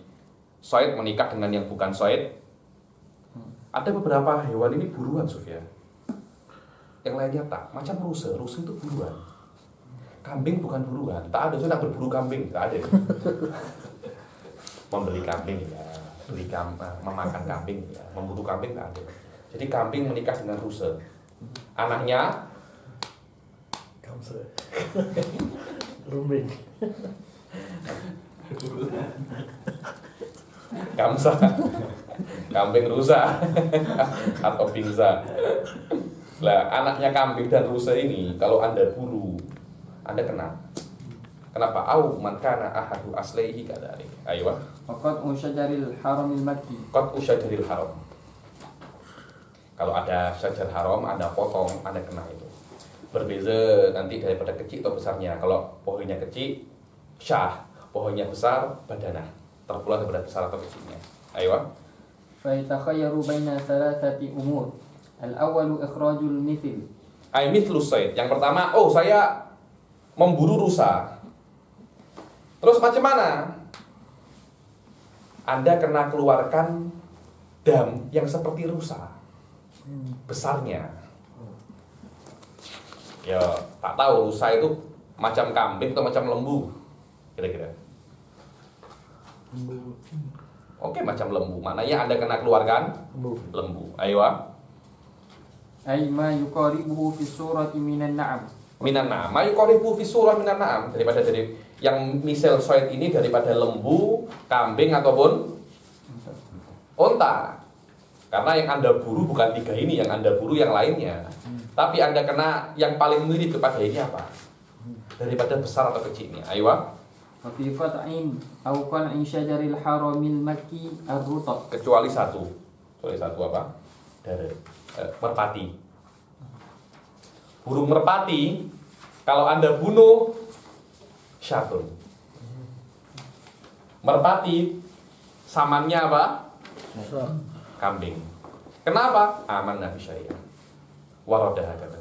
soid menikah dengan yang bukan soid. Ada beberapa hewan ini buruan, Sufyan. Yang lainnya tak. Macam rusa. Rusa itu buruan. Kambing bukan buruan. Tak ada. Saya tak berburu kambing. Tak ada. Membeli kambing ya. Memakan kambing ya. Memburu kambing tak ada. Jadi kambing menikah dengan rusa. Anaknya Kamsa. Rumbing. Kamsa. Kambing rusa atau bingsa. Lah anaknya kambing dan rusa ini kalau Anda buru, Anda kena. Kenapa? Au man kana ahadu aslaihi kadzalik. Ayo. Faqad usyajaril haramil makki. Qad usyajaril haram. Kalau ada syajar haram, Anda potong, Anda kena itu. Berbeza nanti daripada kecil atau besarnya. Kalau pohonnya kecil, syah. Pohonnya besar, badanah. Terpulang daripada besar atau kecilnya. Ayo. فيتخير بين ثلاثة أمور. الأول إخراج المثل. Ay mithlus sayd. Yang pertama, saya memburu rusa. Terus macam mana? Anda kena keluarkan dam yang seperti rusa. Besarnya. Ya, tak tahu rusa itu macam kambing atau macam lembu. Kira-kira. Oke, macam lembu. Maknanya Anda kena keluarkan lembu. Ayo. Ay ma yuqaribuhu fi surati minan na'am. Minan na'am. Ma yuqaribuhu fi surati minan na'am. Daripada dari yang misal soid ini daripada lembu, kambing ataupun unta. Karena yang Anda buru bukan 3 ini, yang Anda buru yang lainnya. Tapi Anda kena yang paling mirip kepada ini apa? Daripada besar atau kecilnya. Ayo. Fi qat'in aw qal'in syajaril haramil makki ar-rutab. Kecuali satu apa? Dari merpati. Burung merpati kalau Anda bunuh syatun. Merpati samannya apa? Kambing. Kenapa? Aman Nabi Syariah. Waradah kata.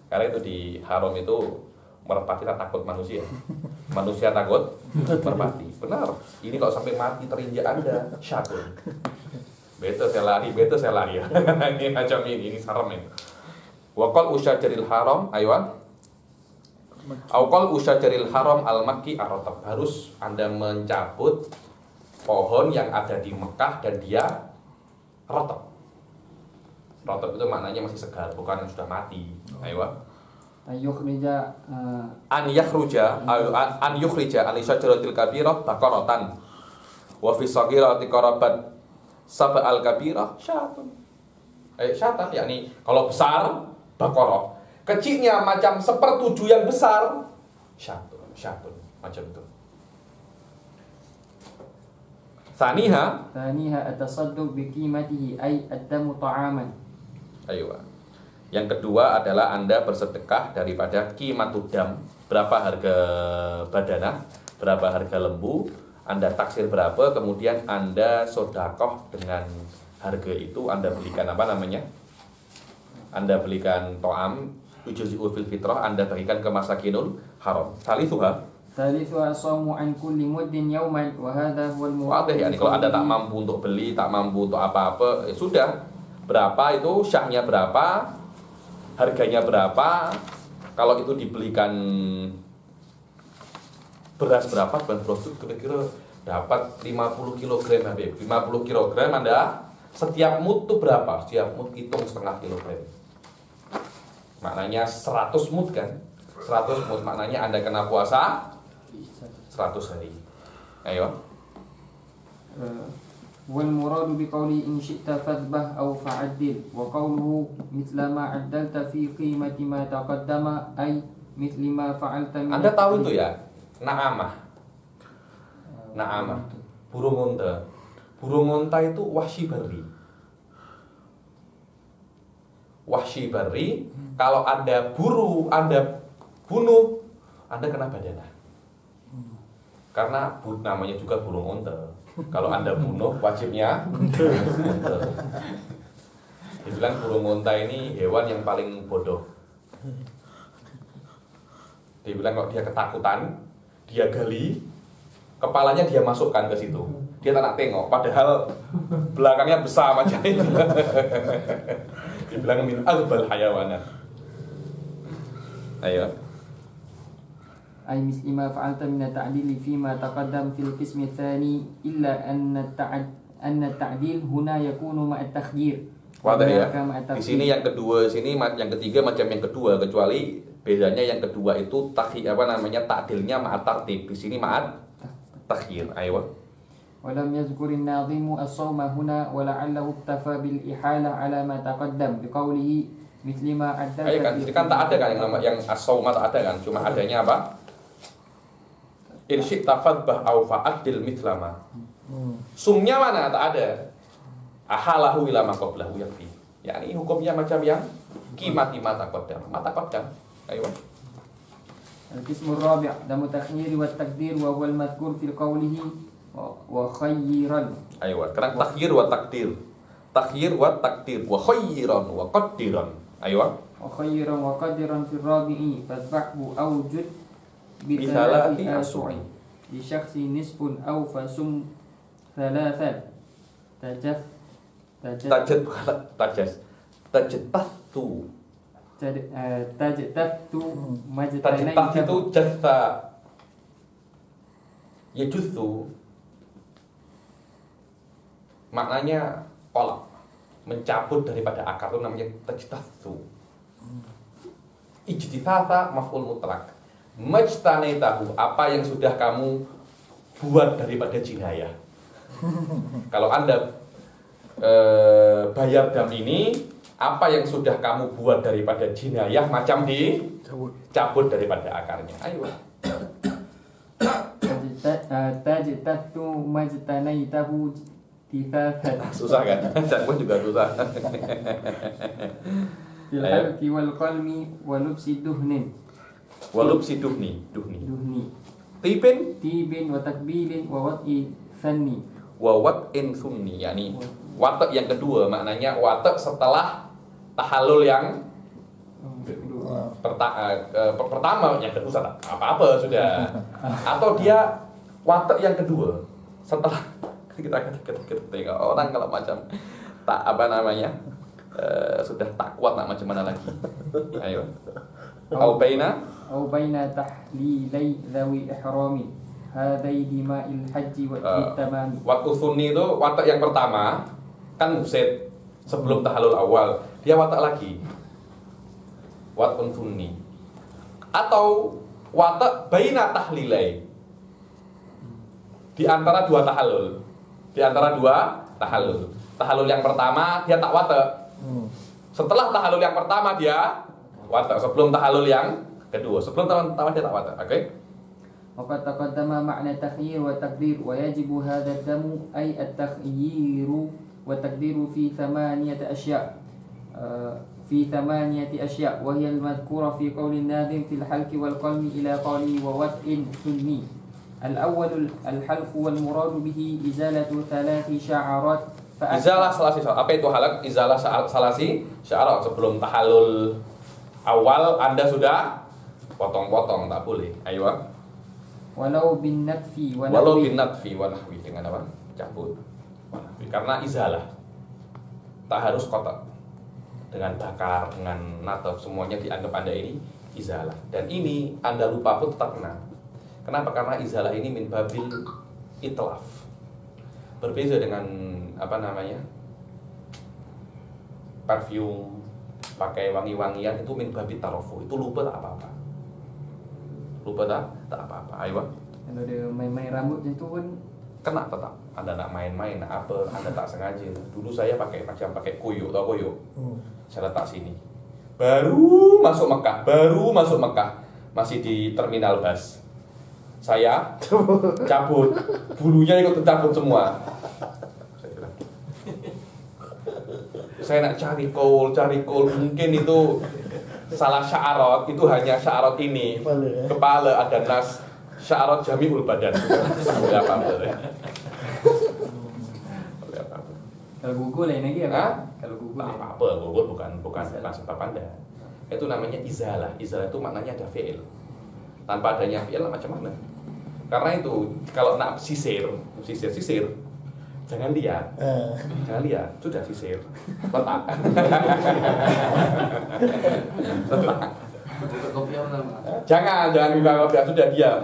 Karena itu di haram itu merpati tak takut manusia. Manusia takut merpati. Benar. Ini kalau sampai mati terinjak Anda, syatun. Beto saya lari. Ini macam ini serem ini. Waqal usyajaril haram, aywa. Awqal usyajaril haram al-makki ar-ratab. Harus Anda mencabut pohon yang ada di Mekah dan dia rotab. Rotab itu maknanya masih segar, bukan yang sudah mati. Aywa. An yukhrija ali syajaratil kabirah baqaratan. Wa fi saghirati qarabat sab'al kabirah syatun. Syatan yakni kalau besar baqarah, kecilnya macam 1/7 yang besar syatun macam itu. Thaniha atasadduq bi qimatihi ay addamu ta'aman. Ayo. Yang kedua adalah Anda bersedekah daripada qimatudam, berapa harga badanah, berapa harga lembu, Anda taksir berapa, kemudian Anda sodakoh dengan harga itu, Anda belikan apa namanya? Anda belikan to'am, ujuzi'u fil fitrah, Anda berikan ke masakinul haram. Thalithuha shamu an kulli muddin yawman wa hadha huwa al-muwadih. Yani kalau Anda tak mampu untuk beli, tak mampu untuk apa-apa, ya sudah. Berapa itu, syahnya berapa, harganya berapa. Kalau itu dibelikan beras berapa, bahan beras itu kira-kira dapat 50 kg Habib. 50 kg Anda, setiap mud itu berapa? Setiap mud hitung setengah kilogram. Maknanya 100 mud kan? 100 mud maknanya Anda kena puasa 100 hari. Ayo. Wal muradu bi qawli in syi'ta fadhbah aw fa'addil wa qawluhu mithla ma 'addalta fi qimati ma taqaddama ay mithli ma fa'alta min. Anda tahu itu ya? Na'amah. Burung unta. Burung unta itu wahsy barri. Wahsy barri, kalau Anda buru, Anda bunuh, Anda kena badanah. Karena namanya juga burung unta. Kalau Anda bunuh, wajibnya unta. Dibilang burung unta ini hewan yang paling bodoh. Dibilang kalau dia ketakutan, dia gali, kepalanya dia masukkan ke situ. Dia tak nak tengok, padahal belakangnya besar macam ini. Dibilang min aghbal hayawanat. Ayo. Ay misli ma fa'alta min at-ta'dil fi ma taqaddam fil qism ats-tsani illa anna at-ta'dil huna yakunu ma'a at-takhyir. Wadah ya. Di sini yang kedua, sini yang ketiga macam yang kedua, kecuali bedanya yang kedua itu ta'dilnya ma'at tartib. Di sini ma'at takhyir. Ayo. ولم يذكر الناظم الصوم هنا ولعله اكتفى بالإحالة على ما تقدم بقوله مثل ما عدل. Kan tak ada kan yang as-sauma tak ada kan, cuma adanya apa? In syi'ta fadhbah aw fa'addil mithlama. Sumnya mana? Tak ada. Ahalahu ila ma qablahu yakfi. Yani hukumnya macam yang qimati mata qaddam. Ayo. القسم الرابع دم التخيير والتقدير وهو المذكور في قوله وخيرا. Ayo, sekarang takhyir wa takdir. Takhyir wa takdir wa khayran wa qaddiran. Ayo. وخيرا وقدرا في الرابع فاذبحه أوجد بثلاث أسع لشخص نصف أو فسم ثلاثا Tajattu majtanaitu itu jatha yajuthu, maknanya kolak, mencabut daripada akar itu namanya tajtathu. Ijtithatha maf'ul mutlak. Majtanaitahu, apa yang sudah kamu buat daripada jinayah. Kalau Anda bayar dam ini, apa yang sudah kamu buat daripada jinayah macam dicabut daripada akarnya. Ayo. tajtatu majtanaitahu tithathan. Susah kan? Cakap juga susah. Fil halqi wal qalmi wa lubsi duhnin. Walubsi duhni. Tibin wa takbilin wa wat'i fanni. Wa wat'in sunni, yakni watak yang kedua, maknanya watak setelah tahallul yang kedua. pertama, yang kedua tak apa-apa sudah. Atau dia watak yang kedua setelah kita tengok orang kalau macam tak apa namanya sudah tak kuat nak macam mana lagi. Ayo. Au baina tahlilai dhawi ihrami hadaini ma'il haji wa tamami. Waktu sunni itu watak yang pertama kan mufsid sebelum tahallul awal, dia watak lagi watak sunni. Atau watak baina tahlilai, di antara dua tahallul. Di antara dua tahallul. Tahallul yang pertama dia tak watak. Setelah tahallul yang pertama dia watak. Sebelum tahallul yang kedua. Sebelum tahallul pertama dia tak watak. Oke? Waqad taqaddama ma'na takhyir wa takdir wa yajibu hadha ad-damu ay at-takhyir wa takdiru fi thamaniyati asya'. في ثمانية أشياء وهي المذكورة في قول الناظم في الحلق والقلم إلى قوله ووطء سني. الأول الحلق والمراد به إزالة ثلاث شعرات. Izalah salasi syarat. Apa itu halak? Izalah salasi syarat. Sebelum tahallul awal Anda sudah potong-potong, tak boleh. Ayo. Walau bin natfi wa nahwi dengan apa? Cabut. Karena izalah tak harus kotak. Dengan bakar, dengan nataf, semuanya dianggap Anda ini izalah. Dan ini Anda lupa pun tetap kena. Kenapa? Karena izalah ini min babil itlaf. Berbeza dengan apa namanya? Parfum, pakai wangi-wangian itu min babil tarofu. Itu lupa tak apa-apa. Lupa tak apa-apa. Ayo. Kalau dia main-main rambut macam tu pun kena tetap. Anda nak main-main, nak apa, Anda tak sengaja. Dulu saya pakai koyok, tau koyok. Saya letak sini. Baru masuk Mekah, masih di terminal bus. Saya cabut, bulunya ikut tercabut semua. Saya nak cari kol, mungkin itu salah syarat, itu hanya syarat ini. Kepala ada nas, syarat jami'ul badan. Boleh apa-apa ya. kalau gugur lain lagi apa? Kalau gugur apa-apa, gugur bukan sebab Anda. Itu namanya izalah. Izalah itu maknanya ada fi'il. Tanpa adanya fi'il macam mana? Karena itu kalau nak sisir, jangan lihat. Sudah sisir. Letak. Jangan buka kopiah, sudah diam.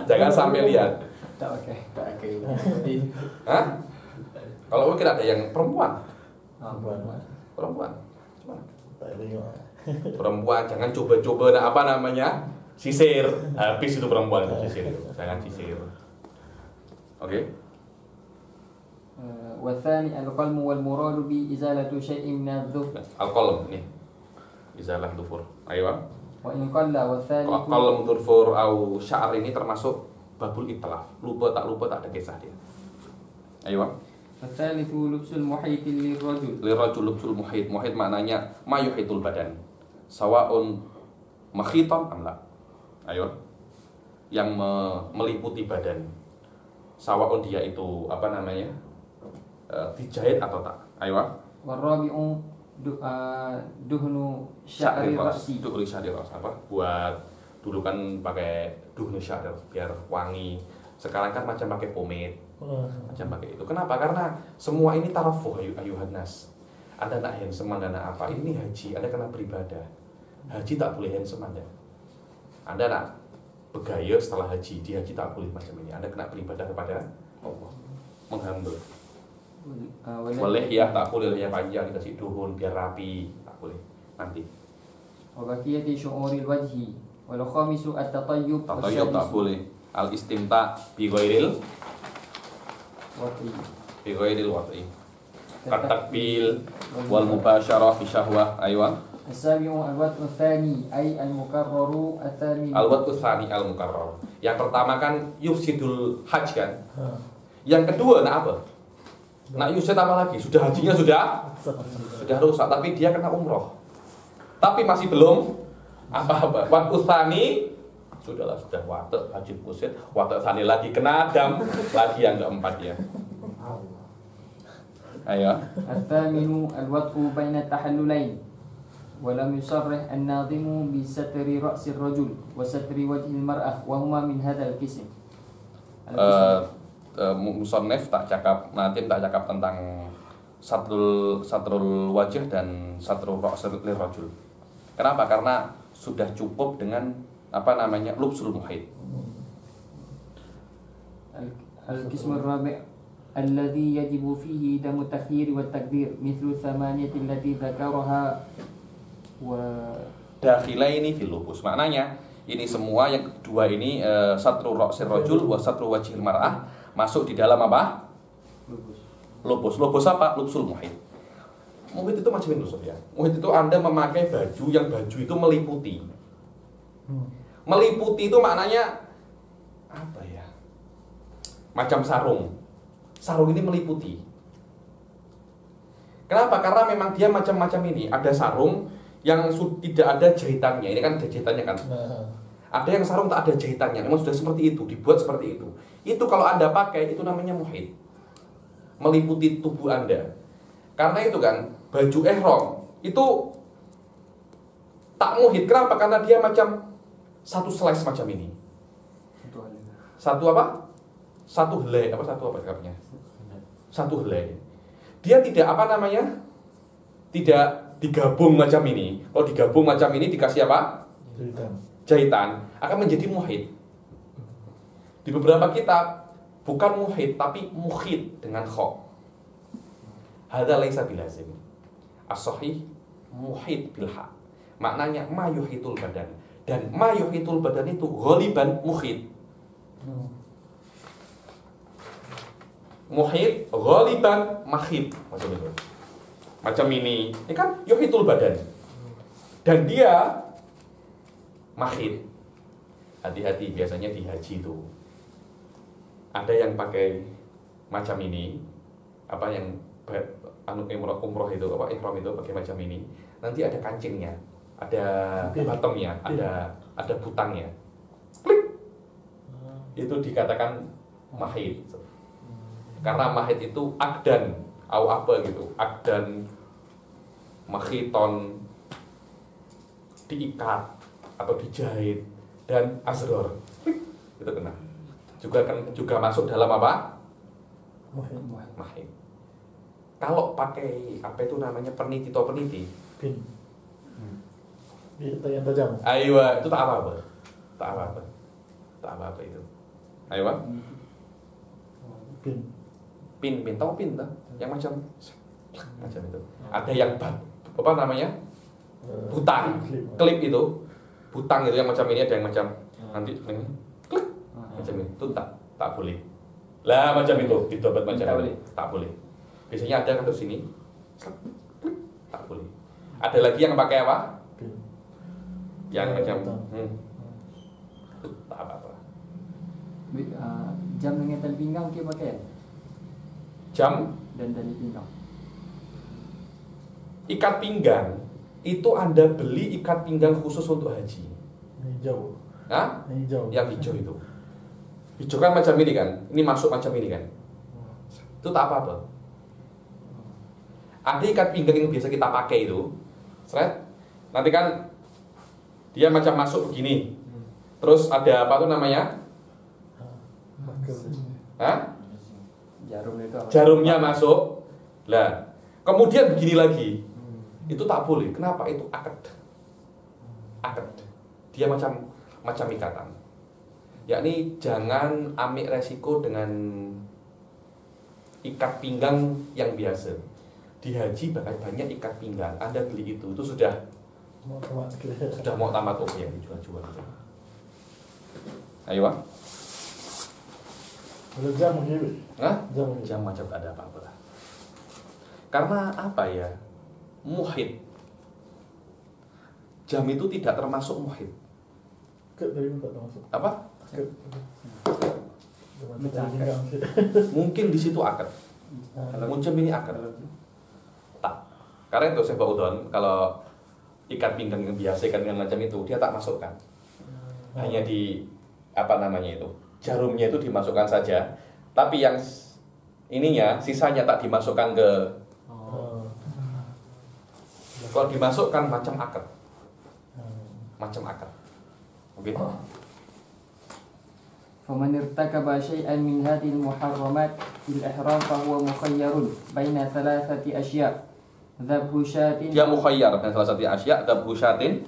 Jangan sampai lihat. tak pakai. Hah? Kalau mungkin ada yang perempuan. Perempuan. Cuma perempuan jangan coba-coba apa namanya? Sisir. Habis itu perempuan itu sisir. Jangan sisir. Oke. Wathani al-qalmu wal muradu bi izalatu syai'in min adh-dhufr. Al-qalm nih. Izalah dhufur. Ayo. Wa in qalla wa thalithu Qalm dhufur au sya'ar ini termasuk babul itlaf. Lupa tak ada kisah dia. Ayo. Wathalithu lubsul muhit lirrajul. Lirrajul lubsul muhit. Muhit maknanya ma yuhitul badan. Sawaun makhitan am la. Ayo. Yang meliputi badan. Sawaun dia itu apa namanya? Dijahit atau tak. Ayo. Warabi'u duhnu sya'ri ra'si. Duhnu sya'ri ra'si apa? Buat dulu kan pakai duhnu sya'ri biar wangi. Sekarang kan macam pakai pomade. Macam pakai itu. Kenapa? Karena semua ini tarafuh ayuhan nas. Anda nak handsome, Anda nak apa? Ini haji, Anda kena beribadah. Haji tak boleh handsome Anda. Anda nak bergaya setelah haji, di haji tak boleh macam ini. Anda kena beribadah kepada Allah. Menghamba. Boleh ya, tak boleh ya panjang dikasih duhun biar rapi, tak boleh. Nanti. Wa baqiyati syu'uril wajhi. Wal khamisu at-tatayyub. Tatayyub tak boleh. Al-istimta bi ghairil wat'i. Katakbil wal mubasyarah fi syahwah. Aywa. As-sabi'u al-wat'u tsani ay al-mukarraru ats-tsani. Al-wat'u tsani al-mukarrar. Yang pertama kan yufsidul hajj kan? Yang kedua nak apa? Nak yufsid apa lagi? Sudah hajinya sudah rusak, tapi dia kena umroh. Tapi masih belum apa-apa. Wat'u tsani sudah watak haji fusid, watak tsani lagi kena dam, lagi yang keempat ya. Ayo. الثامن الوقف بين التحللين ولم يصرح الناظم بستر رأس الرجل وستر وجه المرأة وهما من هذا القسم. Musannif tak cakap, Natim tak cakap tentang satrul wajah dan satrul ra'sil rajul. Kenapa? Karena sudah cukup dengan lubsul muhit. القسم الرابع الذي يجب فيه دم التخيير والتقدير مثل الثمانية التي ذكرها dakhilaini fil lubus. Maknanya ini semua yang kedua ini satru ra'sir rajul wa satru wajhil mar'ah masuk di dalam apa? Lubus. Lubus apa? Lubsul muhit. Muhit itu macam ini Ustaz ya. Muhit itu Anda memakai baju yang baju itu meliputi. Meliputi itu maknanya apa ya? Macam sarung. Sarung ini meliputi. Kenapa? Karena memang dia macam-macam ini. Ada sarung yang tidak ada jahitannya. Ini kan ada jahitannya kan. Ada yang sarung tak ada jahitannya. Memang sudah seperti itu, dibuat seperti itu. Itu kalau Anda pakai itu namanya muhit. Meliputi tubuh Anda. Karena itu kan baju ihram itu tak muhit. Kenapa? Karena dia macam satu slice macam ini. Satu apa? Satu helai. Satu namanya? Satu helai. Dia tidak tidak digabung macam ini. Kalau digabung macam ini dikasih apa? Jahitan akan menjadi muhit. Di beberapa kitab bukan muhit tapi muhit dengan kha. Hadza laisa bilazim. As-sahih muhit bil ha. Maknanya ma yuhitul badan. Dan ma yuhitul badan itu ghaliban muhit. Muhit ghaliban mahit maksudnya. Macam ini kan yuhitul badan. Dan dia mahit. Hati-hati, biasanya di haji itu ada yang pakai macam ini, umroh itu ihram itu pakai macam ini. Nanti ada kancingnya, ada bottomnya, ada butangnya. Klik. Itu dikatakan mahit. Karena mahit itu akdan atau apa gitu, akdan mahiton diikat atau dijahit dan azror itu kena juga masuk dalam apa? Mahit. Kalau pakai peniti atau peniti pin yang tajam. Ayo, itu tak apa-apa itu. Ayo, pin tahu pin tak? Yang macam itu. Ada yang butang, klip itu. Butang itu yang macam ini, ada yang macam nanti klik macam ini. Itu tak boleh. Lah macam itu, didobat macam ini. Tak boleh. Biasanya ada ke sini. Klik, tak boleh. Ada lagi yang pakai apa? Yang macam itu tak apa-apa. Jam dengan tali pinggang kita pakai. Jam dan tali pinggang. Ikat pinggang itu Anda beli ikat pinggang khusus untuk haji. Hijau. Hah? Hijau. Yang hijau itu. Hijau kan macam ini kan. Ini masuk macam ini kan. Itu tak apa-apa. Ada ikat pinggang yang biasa kita pakai itu. Seret. Nanti kan dia macam masuk begini. Terus ada apa tuh namanya? Hah? Jarumnya masuk. Lah, kemudian begini lagi. Itu tak boleh. Kenapa? Itu akad. Dia macam ikatan. Yakni jangan ambil resiko dengan ikat pinggang yang biasa. Di haji banyak ikat pinggang. Anda beli itu sudah mau tamat oke yang dijual-jual. Ayo, Pak. Ada jam gitu. Jam macam tak ada apa-apa lah. Karena apa ya? Muhit. Jam itu tidak termasuk muhit. Dari tak termasuk. Apa? Mungkin di situ akad. Muncul ini akad. Tak. Karena itu saya baudon kalau ikat pinggang yang biasa ikat pinggang macam itu dia tak masukkan. Hanya di jarumnya itu dimasukkan saja. Tapi yang ininya, sisanya tak dimasukkan ke. Kalau dimasukkan macam akad. Macam akad. Oke. فمن ارتكب شيئا من هذه المحرمات في الإحرام فهو مخير بين ثلاثة أشياء ذبح شاة Dia mukhayyar dan salah satu asya dzabhu syatin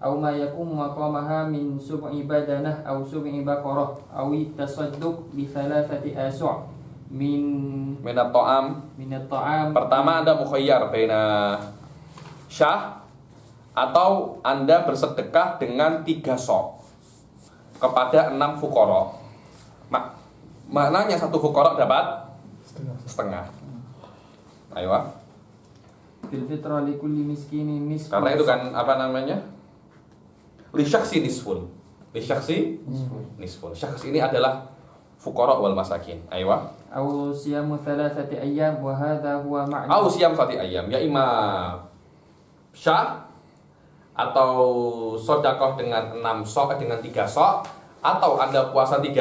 أو ما يقوم مقامها من سبع بدنة أو سبع بقرة أو التصدق بثلاثة آسع minat ta'am. من الطعام. Pertama Anda mukhayyar baina syah atau Anda bersedekah dengan 3 sok kepada 6 fuqara. Maknanya 1 fuqara dapat setengah. Ayo. Fil fitrah likulli miskinin nisfu. Karena itu kan apa namanya? Li syakhsi nisfun. Li syakhsi nisfun. Syakhs ini adalah fuqara wal masakin. Ayo. Au siyamu thalathati ayyam wa hadha huwa ma'na. Au siyam sati ayyam, ya imam syah atau sodakoh dengan 6 sok dengan 3 sok atau Anda puasa 3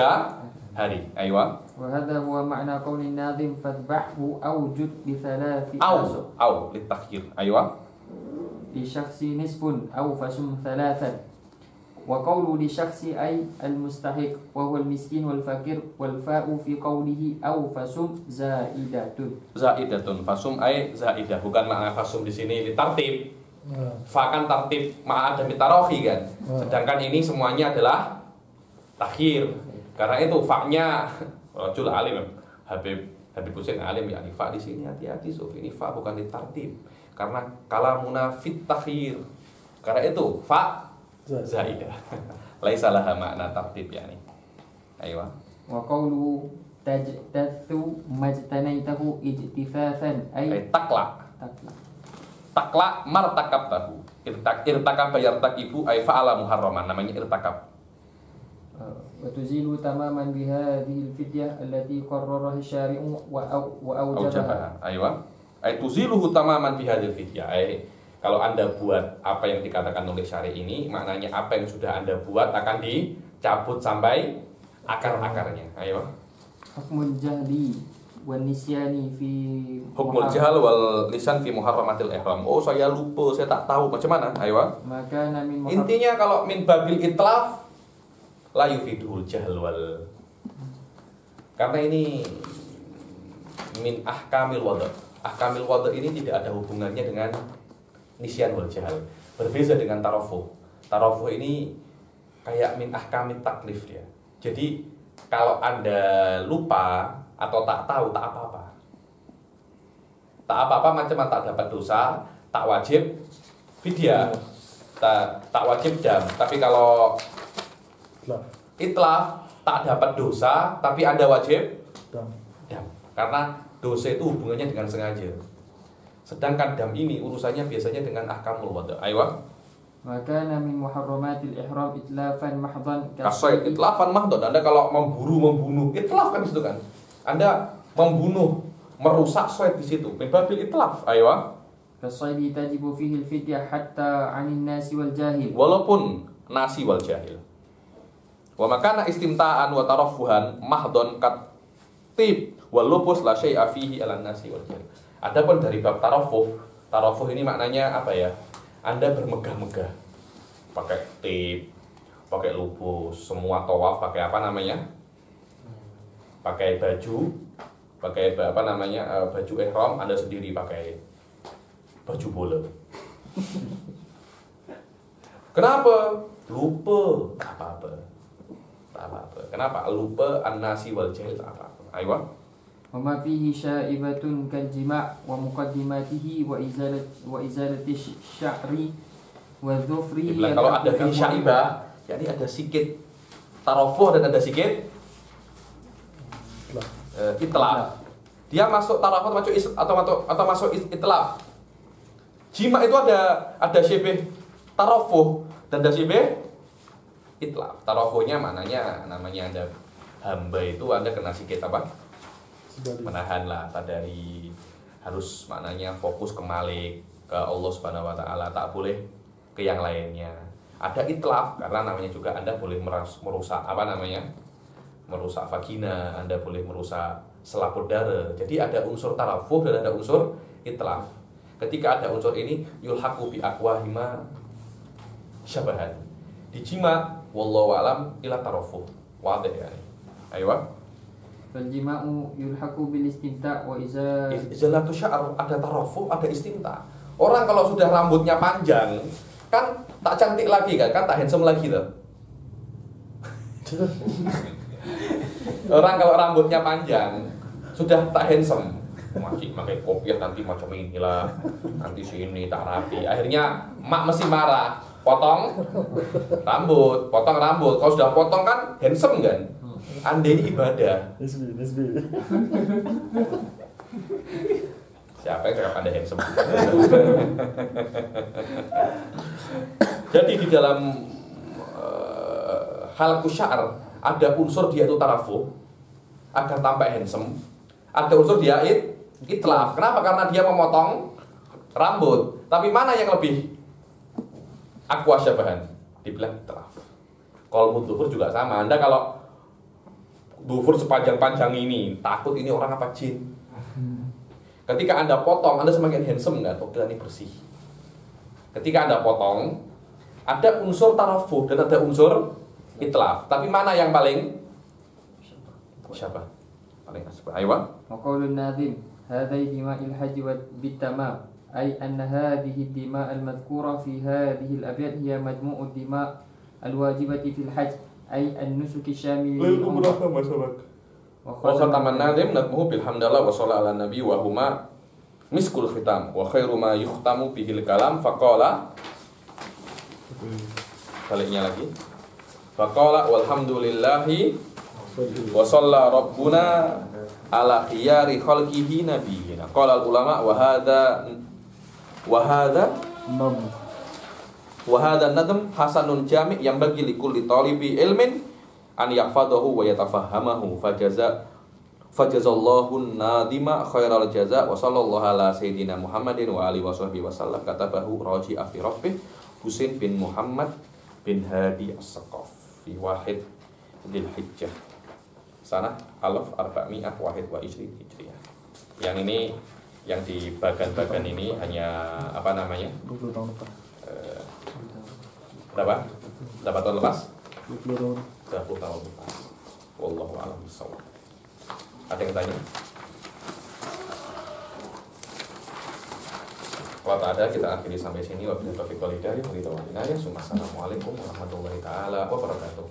hari. Ayo. Wa hadha huwa ma'na qawli nadhim fadbahhu awjud bi thalathi Au litakhir. Ayo. li syakhsi nisfun aw fasum thalathan. Wa qawlu li syakhsi ay al mustahiq wa huwa al miskin wal fakir wal fa'u fi qawlihi aw fasum zaidatun. Zaidatun fasum ay zaidah, bukan makna fasum di sini ditartib. Fa kan tartib ma'a adami tarohi kan. Sedangkan ini semuanya adalah takhir. Karena itu fa-nya rajul alim, Habib Husain alim ya, fa di sini hati-hati so. Ini fa bukan ditartib. Karena kalamuna fit takhir. Karena itu fa zaidah. Laisa laha makna tartib yani. Ayo. Wa qawlu tajtathu majtanaitahu ijtifafan ay Takla. takla. Takla martakab tahu. Irtakab yartakibu ay fa'ala muharraman, namanya irtakab. Wa tuzilu tamaman bi hadhihi al-fidyah allati qarraraha asy-syari'u wa awjabaha. Aywa. Ay tuziluhu tamaman bi hadhil fidyah. Kalau Anda buat apa yang dikatakan oleh syari ini, maknanya apa yang sudah Anda buat akan dicabut sampai akar-akarnya. Ayo. Hukmul jahli wan nisyani fi Hukmul jahal wal lisan fi muharramatil ihram. Oh, saya lupa, saya tak tahu macam mana. Ayo. maka min Intinya kalau min babil itlaf la yufidul jahl wal. Karena ini min ahkamil wada'. Ahkamil wada' ini tidak ada hubungannya dengan nisyan wal jahal. Berbeza dengan tarofuh. Tarofuh ini kayak min ahkamit taklif dia. Jadi kalau Anda lupa atau tak tahu, tak apa-apa. Tak apa-apa macam tak dapat dosa, tak wajib fidyah, tak wajib dam. Tapi kalau itlaf tak dapat dosa, tapi Anda wajib dam. Karena dosa itu hubungannya dengan sengaja. Sedangkan dam ini urusannya biasanya dengan ahkamul wada'. Aywa. maka min muharramatil ihram itlafan mahdhan Kasoy itlafan mahdhan. Anda kalau membunuh itlaf kan itu kan. Anda membunuh, merusak soid di situ. Min babil itlaf. Aywa. kasaidi tajibu fihi al-fidyah hatta 'anil nasi wal jahil. Walaupun nasi wal jahil. Wa makana istimta'an wa tarafuhan mahdhan katib wa lupus la syai'a fihi 'alan nasi wal jahil. Adapun dari bab tarafuh ini maknanya apa ya? Anda bermegah-megah, pakai tip, pakai lupus, semua tawaf pakai apa namanya? Pakai baju, pakai apa namanya? Baju ihram. Anda sendiri pakai baju bola. Kenapa? Lupa, tak apa-apa. Tak apa-apa. Kenapa? Lupa an-nasi wal jahil, tak apa-apa. Ayo. وما فيه شائبة كالجماع ومقدماته وإزالة الشعر والظفر. Kalau ada fihi syaibah, jadi ada sikit tarofuh dan ada sikit itlaf. Dia masuk tarofuh atau masuk itlaf. Jima itu ada syibih tarofuh dan ada syibih itlaf. Tarofuhnya namanya ada hamba itu Anda kena sikit apa? Menahan lah dari harus maknanya fokus ke Malik, ke Allah Subhanahu wa taala, tak boleh ke yang lainnya. Ada itlaf karena namanya juga Anda boleh merusak apa namanya? Merusak vagina, Anda boleh merusak selaput darah. Jadi ada unsur tarafuh dan ada unsur itlaf. Ketika ada unsur ini yulhaqu bi aqwahima syabahan. Dijima wallahu alam ila tarafuh. Wadih ya. Ayo. Faljima'u yulhaqu bil istimta' wa Izalatu sya'ar, ada tarafuh, ada istimta. Orang kalau sudah rambutnya panjang kan tak cantik lagi kan tak handsome lagi tuh. Orang kalau rambutnya panjang sudah tak handsome. Masih pakai kopiah nanti macam inilah, nanti sini tak rapi. Akhirnya mak mesti marah, potong rambut. Kalau sudah potong kan handsome kan? Anda ini ibadah. SB. Siapa yang cakap Anda handsome? Jadi di dalam hal kusyar ada unsur dia itu tarafuh agar tampak handsome. Ada unsur dia itlaf. Kenapa? Karena dia memotong rambut. Tapi mana yang lebih aqwa syabahan? Dibilang itlaf. Kalau mudzuhur juga sama. Anda kalau duhur sepanjang-panjang ini, takut ini orang apa jin. Ketika Anda potong, Anda semakin handsome nggak? Oke, ini bersih. Ketika Anda potong, ada unsur tarafuh dan ada unsur itlaf. Tapi mana yang paling siapa? Paling asbah. Ayo. wa qaulun nadhim hadhihi dima'il hajj wa bitamam ay anna hadhihi dima' al-madhkura fi hadhihi al-abyad hiya majmu'u dima' al-wajibati fil hajj ay an-nusuk syamil lil umrah kama sabaq. Wa khataman nadhim nadmuhu bil hamdalillah wa shalla ala nabi wa huma miskul khitam wa khairu ma yukhtamu bihil kalam faqala. Baliknya lagi. Faqala walhamdulillahi wa shalla rabbuna ala khiyari khalqihi nabiyina. Qala al ulama wa hadha nadm hasanun jami' yang bagi likulli talibi ilmin an yahfadahu wa yatafahamahu fajazallahu nadima khairal jaza wa sallallahu ala sayyidina Muhammadin wa alihi washabbihi wasallam katabahu raji afi rabbih Husain bin Muhammad bin Hadi As-Saqaf fi wahid Dzul Hijjah sanah alaf arba'mi'ah wahid wa ishrin hijriyah. Yang ini yang di bagan-bagan ini hanya apa namanya? 20 tahun lepas. Berapa tahun lepas? 20 tahun. 20 tahun lepas. Wallahu a'lam bishawab. Ada yang tanya? Kalau tak ada, kita akhiri sampai sini. Wabillahi taufiq wal hidayah. Assalamualaikum warahmatullahi taala wabarakatuh.